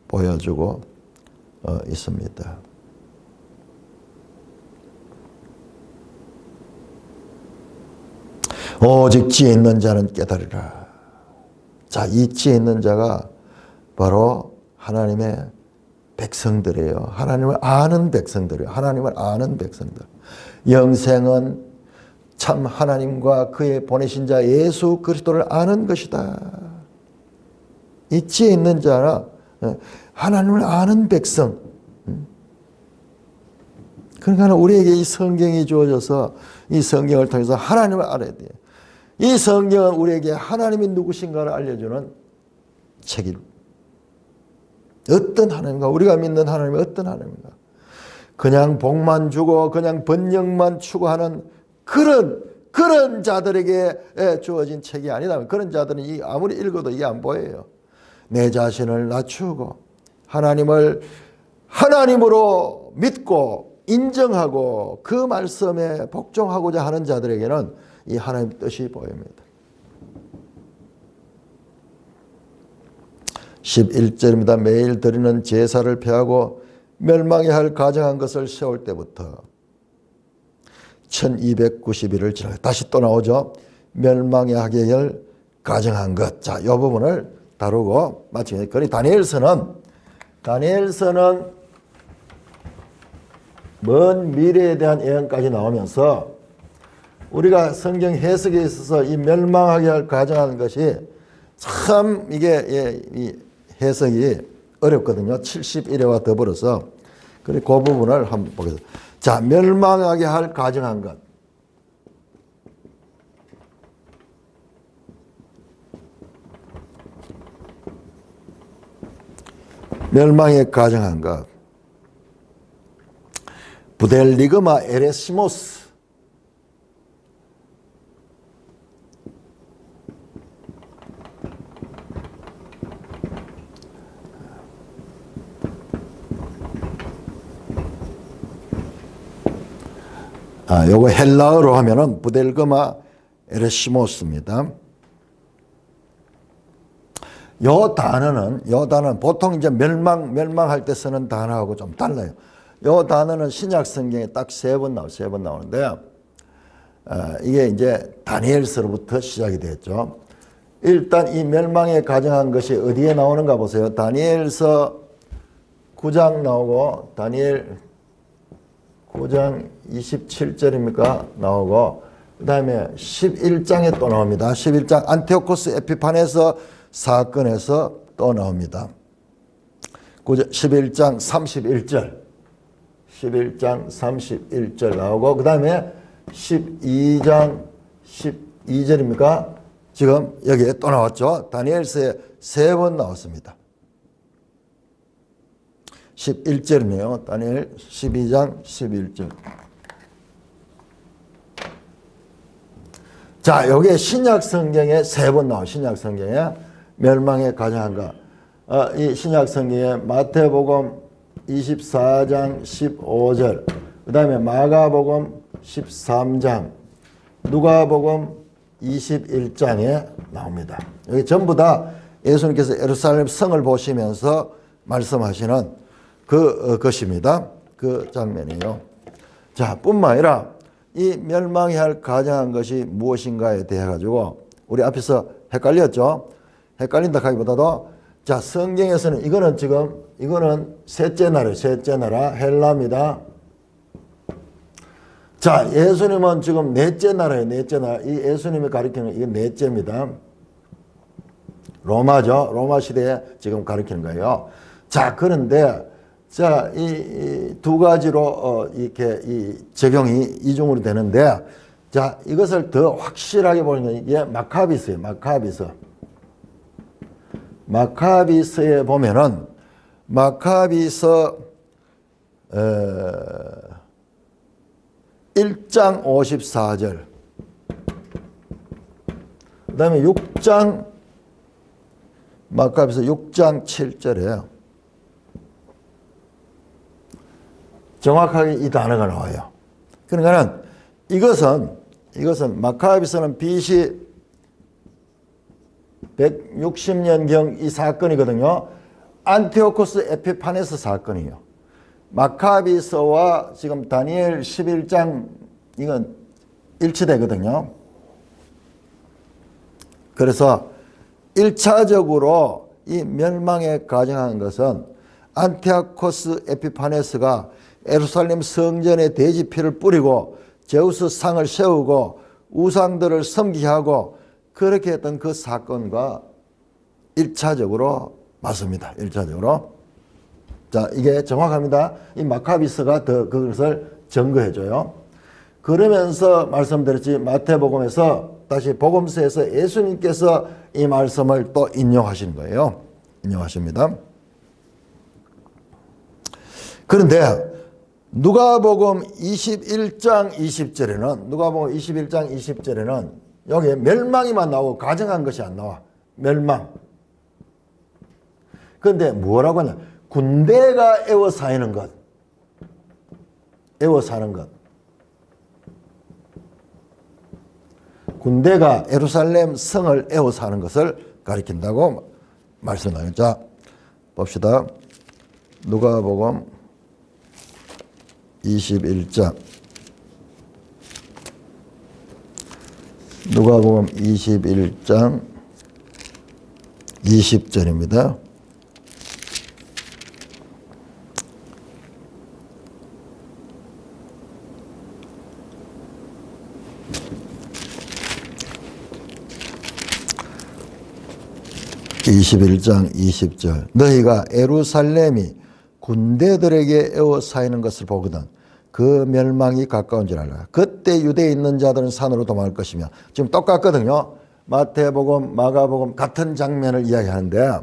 보여주고 있습니다. 오직 지혜 있는 자는 깨달으라. 자, 이 지혜 있는 자가 바로 하나님의 백성들이에요. 하나님을 아는 백성들이에요. 하나님을 아는 백성들. 영생은 참 하나님과 그의 보내신 자 예수 그리스도를 아는 것이다. 이 지혜 있는 자는 하나님을 아는 백성. 그러니까 우리에게 이 성경이 주어져서 이 성경을 통해서 하나님을 알아야 돼요. 이 성경은 우리에게 하나님이 누구신가를 알려주는 책입니다. 어떤 하나님인가? 우리가 믿는 하나님이 어떤 하나님인가? 그냥 복만 주고 그냥 번영만 추구하는 그런 자들에게 주어진 책이 아니다. 그런 자들은 아무리 읽어도 이게 안 보여요. 내 자신을 낮추고 하나님을 하나님으로 믿고 인정하고 그 말씀에 복종하고자 하는 자들에게는 이 하나님의 뜻이 보입니다. 11절입니다. 매일 드리는 제사를 폐하고 멸망해야 할 가정한 것을 세울 때부터 1290일을 지나 다시 또 나오죠. 멸망해야 하기를 가정한 것. 자, 이 부분을 다루고 마치겠습니다. 그러니 다니엘서는 먼 미래에 대한 예언까지 나오면서 우리가 성경 해석에 있어서 이 멸망하게 할 가정한 것이 참 이게 이 해석이 어렵거든요. 71회와 더불어서. 그리고 그 부분을 한번 보겠습니다. 자, 멸망하게 할 가정한 것. 멸망에 가정한 것. 부델리그마 에레시모스. 요거 헬라어로 하면은 부델그마 에레시모스입니다. 요 단어는 보통 이제 멸망할 때 쓰는 단어하고 좀 달라요. 요 단어는 신약 성경에 딱 3번 나오는데, 이게 이제 다니엘서로부터 시작이 됐죠. 일단 이 멸망에 가정한 것이 어디에 나오는가 보세요. 다니엘서 9장 나오고, 다니엘 9장 27절입니까? 나오고, 그 다음에 11장에 또 나옵니다. 11장 안티오코스 에피판에서 사건에서 또 나옵니다. 11장 31절 나오고, 그 다음에 12장 12절입니까? 지금 여기에 또 나왔죠. 다니엘서에 3번 나왔습니다. 11절이네요. 다니엘 12장 11절. 자, 여기에 신약 성경에 3번 나와요. 신약 성경에 멸망에 가정한 것. 이 신약 성경에 마태복음 24장 15절, 그 다음에 마가복음 13장, 누가복음 21장에 나옵니다. 여기 전부 다 예수님께서 예루살렘 성을 보시면서 말씀하시는 것입니다. 그 장면이에요. 자, 뿐만 아니라 이 멸망해야 할 가정한 것이 무엇인가에 대해 가지고 우리 앞에서 헷갈렸죠. 헷갈린다 하기보다도, 자, 성경에서는 이거는 셋째 나라예요. 셋째 나라 헬라입니다. 자, 예수님은 지금 넷째 나라예요. 넷째 나라. 이 예수님이 가리키는 이게 넷째입니다. 로마죠. 로마 시대에 지금 가리키는 거예요. 자, 그런데 이 두 가지로 이렇게 이 적용이 이중으로 되는데, 자, 이것을 더 확실하게 보면 이게 마카비스예요. 마카비스. 마카비스에 보면은 마카비서 1장 54절 그 다음에 6장 마카비서 6장 7절에 정확하게 이 단어가 나와요. 그러니까는 이것은 마카비서는 BC 160년경 이 사건이거든요. 안티오코스 에피파네스 사건이에요. 마카비서와 지금 다니엘 11장 이건 일치되거든요. 그래서 1차적으로 이 멸망에 가정한 것은 안티오코스 에피파네스가 예루살렘 성전에 돼지피를 뿌리고 제우스 상을 세우고 우상들을 섬기게 하고 그렇게 했던 그 사건과 1차적으로 맞습니다. 1차적으로. 자, 이게 정확합니다. 이 마카비스가 더 그것을 증거해줘요. 그러면서 말씀드렸지, 마태복음에서 다시 복음서에서 예수님께서 이 말씀을 또 인용하신 거예요. 인용하십니다. 그런데 누가복음 21장 20절에는 여기에 멸망이만 나오고 가정한 것이 안 나와. 멸망. 그런데 뭐라고 하냐? 군대가 에워싸이는 것. 에워싸는 것. 군대가 예루살렘 성을 에워싸는 것을 가리킨다고 말씀하죠. 자, 봅시다. 누가복음 21장. 누가복음 21장 20절입니다. (21장 20절) 너희가 예루살렘이 군대들에게 에워싸이는 것을 보거든 그 멸망이 가까운 줄 알라. 그때 유대에 있는 자들은 산으로 도망할 것이며. 지금 똑같거든요. 마태복음, 마가복음 같은 장면을 이야기하는데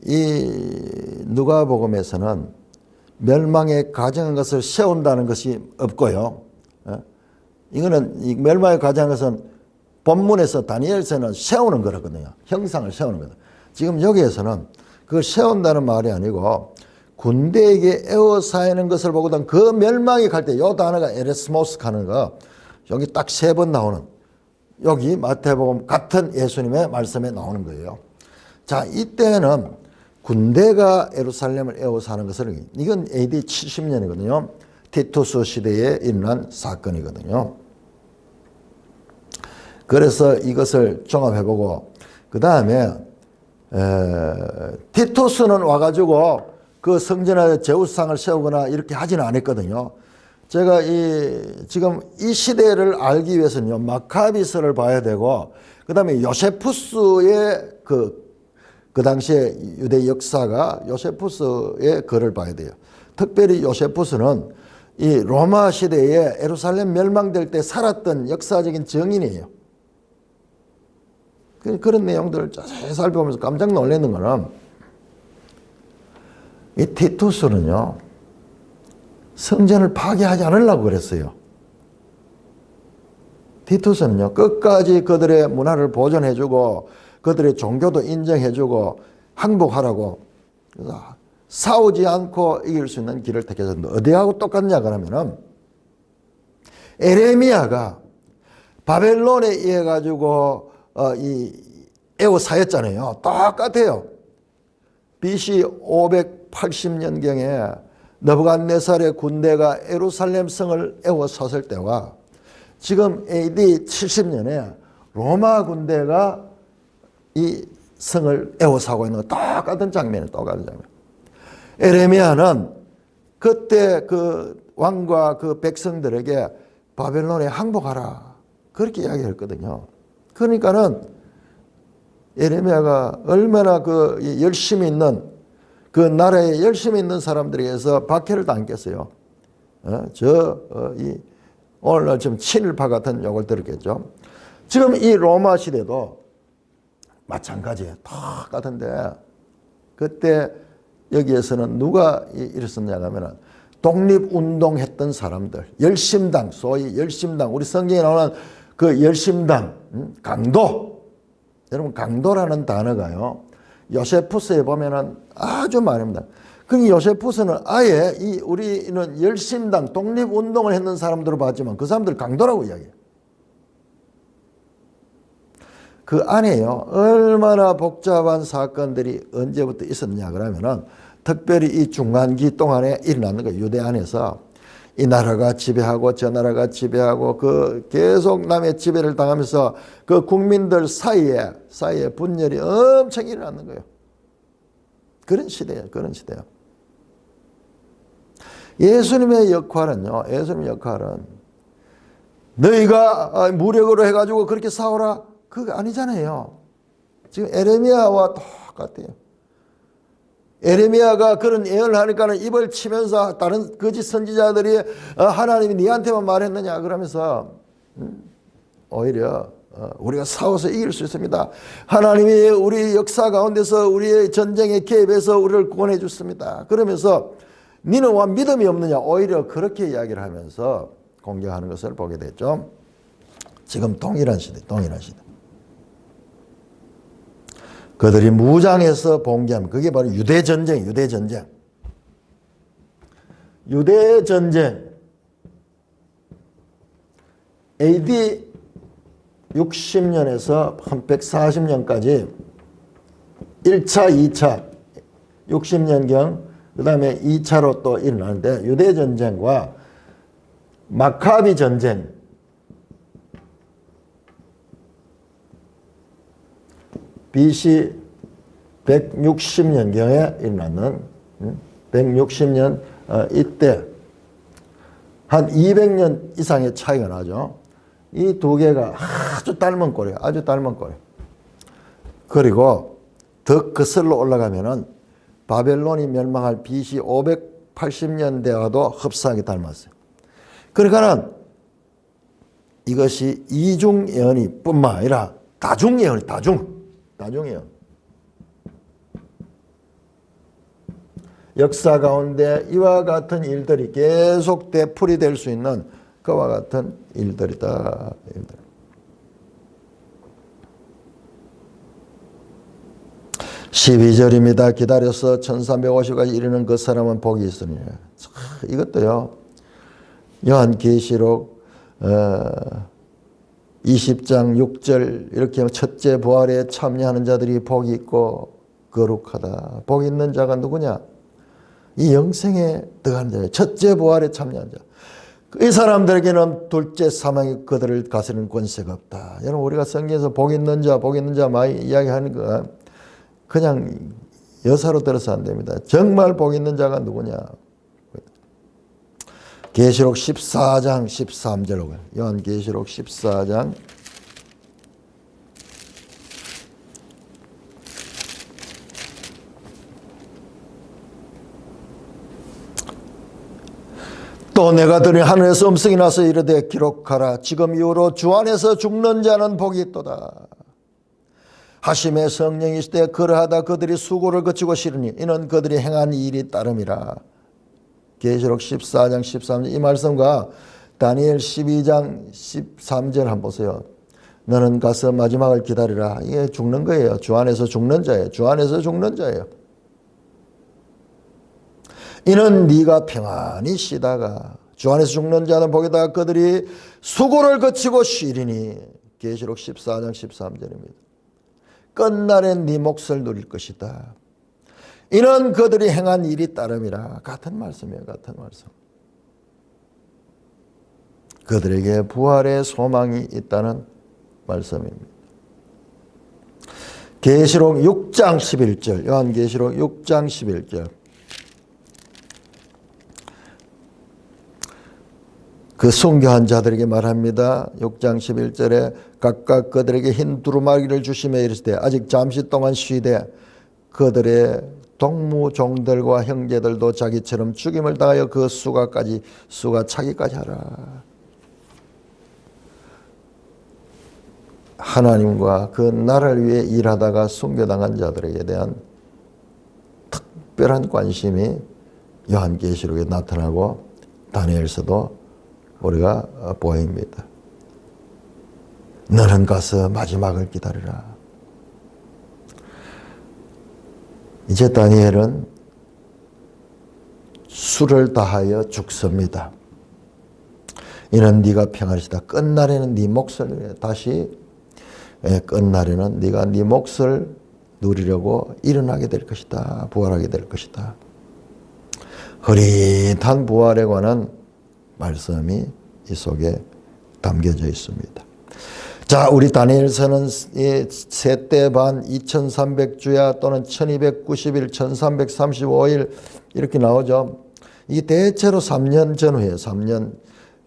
이 누가복음에서는 멸망에 가정한 것을 세운다는 것이 없고요. 이거는 이 멸망에 가정한 것은 본문에서 다니엘서는 세우는 거거든요. 형상을 세우는 거다. 지금 여기에서는 그걸 세운다는 말이 아니고 군대에게 에워싸이는 것을 보거든 그 멸망이 갈 때 이 단어가 에레스모스 하는 거 여기 딱 3번 나오는 여기 마태복음 같은 예수님의 말씀에 나오는 거예요. 자, 이때는 군대가 예루살렘을 에워싸는 것을 이건 AD 70년이거든요. 티투스 시대에 일어난 사건이거든요. 그래서 이것을 종합해보고 그 다음에 티투스는 와가지고 그 성전에 제우스상을 세우거나 이렇게 하지는 않았거든요. 제가 지금 이 시대를 알기 위해서는요, 마카비스를 봐야 되고, 그 다음에 요세푸스의 그 당시에 유대 역사가 요세푸스의 글을 봐야 돼요. 특별히 요세푸스는 이 로마 시대에 예루살렘 멸망될 때 살았던 역사적인 증인이에요. 그런 내용들을 자세히 살펴보면서 깜짝 놀라는 거는 이 티투스는요, 성전을 파괴하지 않으려고 그랬어요. 티투스는요, 끝까지 그들의 문화를 보존해주고, 그들의 종교도 인정해주고, 항복하라고. 그래서 싸우지 않고 이길 수 있는 길을 택했는데, 어디하고 똑같냐, 그러면은, 에레미야가 바벨론에 의해 가지고, 에워싸였잖아요. 똑같아요. BC 580년경에 느부갓네살의 군대가 예루살렘 성을 에워쌌을 때와 지금 AD 70년에 로마 군대가 이 성을 에워싸고 있는 거 똑같은 장면이에요. 똑같은 장면. 에레미야는 그때 그 왕과 그 백성들에게 바벨론에 항복하라 그렇게 이야기했거든요. 그러니까는 에레미야가 얼마나 그 열심히 있는 그 나라에 열심히 있는 사람들에게서 박해를 당했겠어요. 이 오늘날 지금 친일파 같은 욕을 들었겠죠. 지금 이 로마 시대도 마찬가지예요. 똑같은데 그때 여기에서는 누가 일었었냐 하면 독립운동했던 사람들, 열심당, 소위 열심당, 우리 성경에 나오는 그 열심당, 강도. 여러분 강도라는 단어가요, 요세푸스에 보면은 아주 많습니다. 그 요세푸스는 아예 우리는 열심당, 독립운동을 했는 사람들을 봤지만 그 사람들 강도라고 이야기해요. 그 안에요, 얼마나 복잡한 사건들이 언제부터 있었냐 그러면은 특별히 이 중간기 동안에 일어나는 거예요. 유대 안에서 이 나라가 지배하고 저 나라가 지배하고 그 계속 남의 지배를 당하면서 그 국민들 사이에 분열이 엄청 일어나는 거예요. 그런 시대예요. 그런 시대예요. 예수님의 역할은요, 예수님의 역할은 너희가 무력으로 해가지고 그렇게 싸우라, 그거 아니잖아요. 지금 에레미야와 똑같아요. 에레미야가 그런 예언을 하니까는 입을 치면서 다른 거짓 선지자들이 하나님이 니한테만 말했느냐 그러면서 오히려 우리가 싸워서 이길 수 있습니다. 하나님이 우리 역사 가운데서 우리의 전쟁에 개입해서 우리를 구원해 줬습니다. 그러면서 니는 와 믿음이 없느냐, 오히려 그렇게 이야기를 하면서 공격하는 것을 보게 됐죠. 지금 동일한 시대. 그들이 무장해서 봉기하면 그게 바로 유대전쟁. 유대전쟁. AD 60년에서 한 140년까지 1차, 2차, 60년경, 그 다음에 2차로 또 일어나는데 유대전쟁과 마카비 전쟁, BC 160년경에 일어나는 160년 이때 한 200년 이상의 차이가 나죠. 이 두 개가 아주 닮은 꼴이에요. 아주 닮은 꼴. 그리고 더 거슬러 올라가면은 바벨론이 멸망할 BC 580년대와도 흡사하게 닮았어요. 그러니까는 이것이 이중 예언이 뿐만 아니라 다중 예언이 다중예언. 역사 가운데 이와 같은 일들이 계속 되풀이될 수 있는 그와 같은 일들이다. 12절입니다. 기다려서 1350까지 이르는 그 사람은 복이 있으니. 이것도요, 요한계시록 20장 6절 이렇게 첫째 부활에 참여하는 자들이 복이 있고 거룩하다. 복 있는 자가 누구냐? 이 영생에 들어가는 자예요. 첫째 부활에 참여한 자. 이 사람들에게는 둘째 사망이 그들을 가시는 권세가 없다. 여러분, 우리가 성경에서 복 있는 자 많이 이야기하는 거 그냥 여사로 들어서 안 됩니다. 정말 복 있는 자가 누구냐? 계시록 14장 13절로 요한계시록 14장 또 내가 들으니 하늘에서 음성이 나서 이르되 기록하라. 지금 이후로 주 안에서 죽는 자는 복이 있도다. 하심의 성령이 있을 때 그러하다 그들이 수고를 거치고 싫으니 이는 그들이 행한 일이 따름이라. 계시록 14장 13절 이 말씀과 다니엘 12장 13절 한번 보세요. 너는 가서 마지막을 기다리라. 이게 죽는 거예요. 주 안에서 죽는 자예요. 주 안에서 죽는 자예요. 이는 네가 평안히 쉬다가 주 안에서 죽는 자는 복이다. 그들이 수고를 거치고 쉬리니. 계시록 14장 13절입니다. 끝날엔 네 몫을 누릴 것이다. 이는 그들이 행한 일이 따름이라. 같은 말씀이에요. 같은 말씀. 그들에게 부활의 소망이 있다는 말씀입니다. 계시록 6장 11절 요한계시록 6장 11절 그 순교한 자들에게 말합니다. 6장 11절에 각각 그들에게 흰 두루마기를 주시며 이르시되 아직 잠시 동안 쉬되 그들의 동무종들과 형제들도 자기처럼 죽임을 당하여 그 수가 차기까지 하라. 하나님과 그 나라를 위해 일하다가 순교당한 자들에게 대한 특별한 관심이 요한계시록에 나타나고 다니엘서도 우리가 보입니다. 너는 가서 마지막을 기다리라. 이제 다니엘은 수를 다하여 죽습니다. 이는 네가 평안이시다. 끝날에는 네 몫을 다시 끝날에는 네가 네 몫을 누리려고 일어나게 될 것이다. 부활하게 될 것이다. 흐릿한 부활에 관한 말씀이 이 속에 담겨져 있습니다. 자, 우리 다니엘서는 세때 반 2300주야 또는 1290일, 1335일 이렇게 나오죠. 이게 대체로 3년 전후에 3년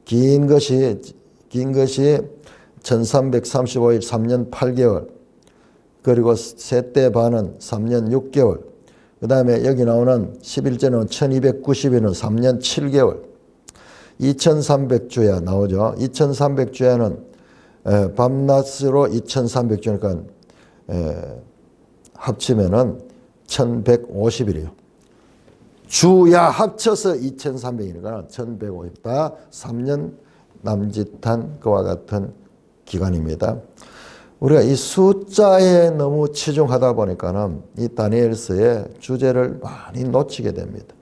긴 것이 1335일 3년 8개월, 그리고 세때 반은 3년 6개월, 그 다음에 여기 나오는 11절은 1290일은 3년 7개월, 2300주야 나오죠. 2300주야는 밤낮으로 2300주니까 합치면은 1150일이에요. 주야 합쳐서 2300이니까 1150. 다 3년 남짓한 그와 같은 기간입니다. 우리가 이 숫자에 너무 치중하다 보니까는 이 다니엘서의 주제를 많이 놓치게 됩니다.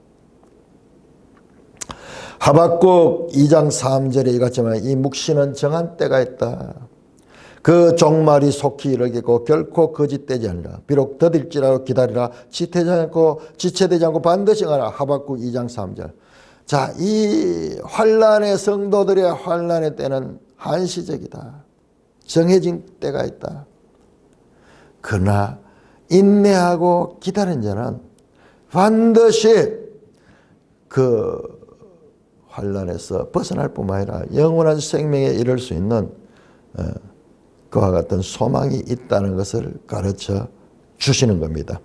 하박국 2장 3절에 이같지만 이 묵시는 정한 때가 있다. 그 종말이 속히 이르겠고 결코 거짓되지 않으라. 비록 더딜지라도 기다리라. 지체되지 않고 반드시 가라. 하박국 2장 3절. 자, 이 환난의 성도들의 환난의 때는 한시적이다. 정해진 때가 있다. 그러나 인내하고 기다린 자는 반드시 그 환난에서 벗어날 뿐만 아니라 영원한 생명에 이를 수 있는 그와 같은 소망이 있다는 것을 가르쳐 주시는 겁니다.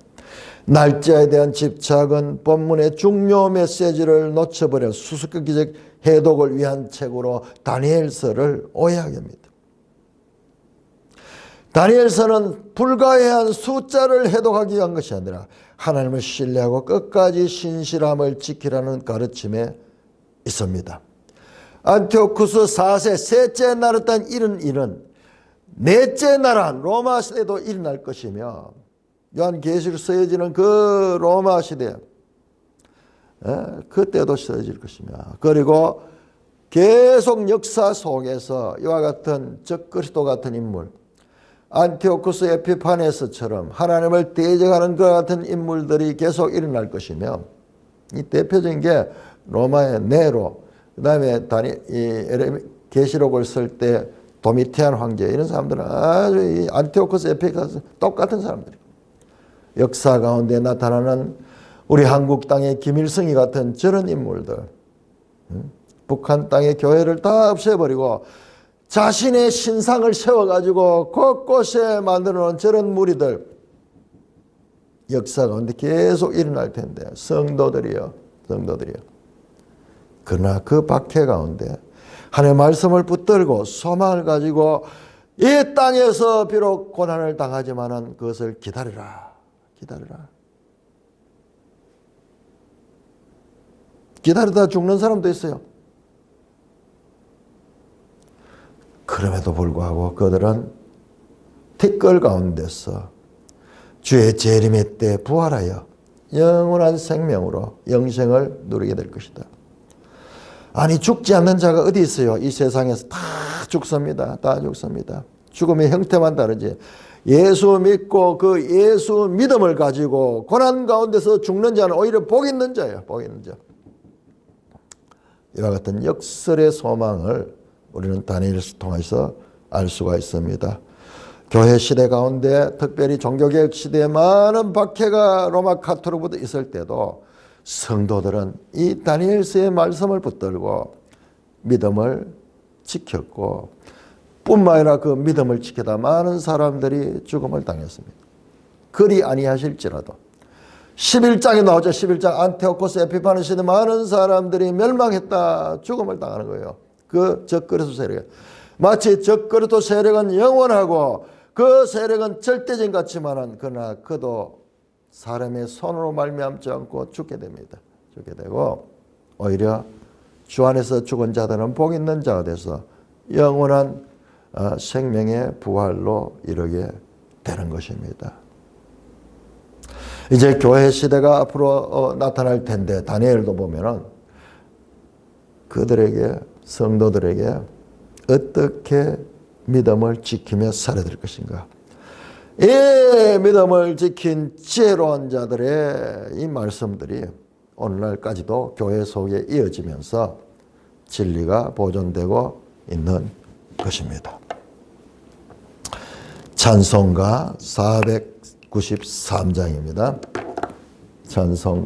날짜에 대한 집착은 본문의 중요 메시지를 놓쳐버려 수수께끼적 해독을 위한 책으로 다니엘서를 오해하게 합니다. 다니엘서는 불가해한 숫자를 해독하기 위한 것이 아니라 하나님을 신뢰하고 끝까지 신실함을 지키라는 가르침에 있습니다. 안티오쿠스 4세 셋째 나라단 이런 일은 넷째 나라 로마 시대도 일어날 것이며 요한계시록 쓰여지는 그 로마 시대 그때도 쓰여질 것이며, 그리고 계속 역사 속에서 이와 같은 적그리스도 같은 인물, 안티오쿠스 에피파네스처럼 하나님을 대적하는 것 같은 인물들이 계속 일어날 것이며, 이 대표적인 게 로마의 네로, 그 다음에 계시록을 쓸 때 도미티안 황제, 이런 사람들은 아주 이 안티오쿠스 에피파네스 똑같은 사람들이에요. 역사 가운데 나타나는 우리 한국 땅의 김일성이 같은 저런 인물들, 북한 땅의 교회를 다 없애버리고 자신의 신상을 세워가지고 곳곳에 만들어놓은 저런 무리들, 역사 가운데 계속 일어날 텐데 성도들이요. 그러나 그 박해 가운데 하나님의 말씀을 붙들고 소망을 가지고 이 땅에서 비록 고난을 당하지만은 그것을 기다리라. 기다리다 죽는 사람도 있어요. 그럼에도 불구하고 그들은 티끌 가운데서 주의 재림의 때 부활하여 영원한 생명으로 영생을 누리게 될 것이다. 아니, 죽지 않는 자가 어디 있어요? 이 세상에서 다 죽습니다. 죽음의 형태만 다르지. 예수 믿고 그 예수 믿음을 가지고 고난 가운데서 죽는 자는 오히려 복 있는 자예요. 이와 같은 역설의 소망을 우리는 다니엘서 통해서 알 수가 있습니다. 교회 시대 가운데, 특별히 종교개혁 시대에 많은 박해가 로마 카톨릭부터 있을 때도 성도들은 이 다니엘서의 말씀을 붙들고 믿음을 지켰고, 뿐만 아니라 그 믿음을 지키다 많은 사람들이 죽음을 당했습니다. 그리 아니하실지라도 11장에 나오죠. 11장 안티오코스 에피파네스 시대 많은 사람들이 멸망했다, 죽음을 당하는 거예요. 그 적그리스도 세력. 마치 적그리스도 세력은 영원하고 그 세력은 절대적 같지만은 그러나 그도 사람의 손으로 말미암지 않고 죽게 됩니다. 죽게 되고 오히려 주 안에서 죽은 자들은 복 있는 자가 돼서 영원한 생명의 부활로 이르게 되는 것입니다. 이제 교회 시대가 앞으로 나타날 텐데 다니엘도 보면은 그들에게 성도들에게 어떻게 믿음을 지키며 살아야 될 것인가. 이 믿음을 지킨 지혜로운 자들의 이 말씀들이 오늘날까지도 교회 속에 이어지면서 진리가 보존되고 있는 것입니다. 찬송가 493장입니다. 찬송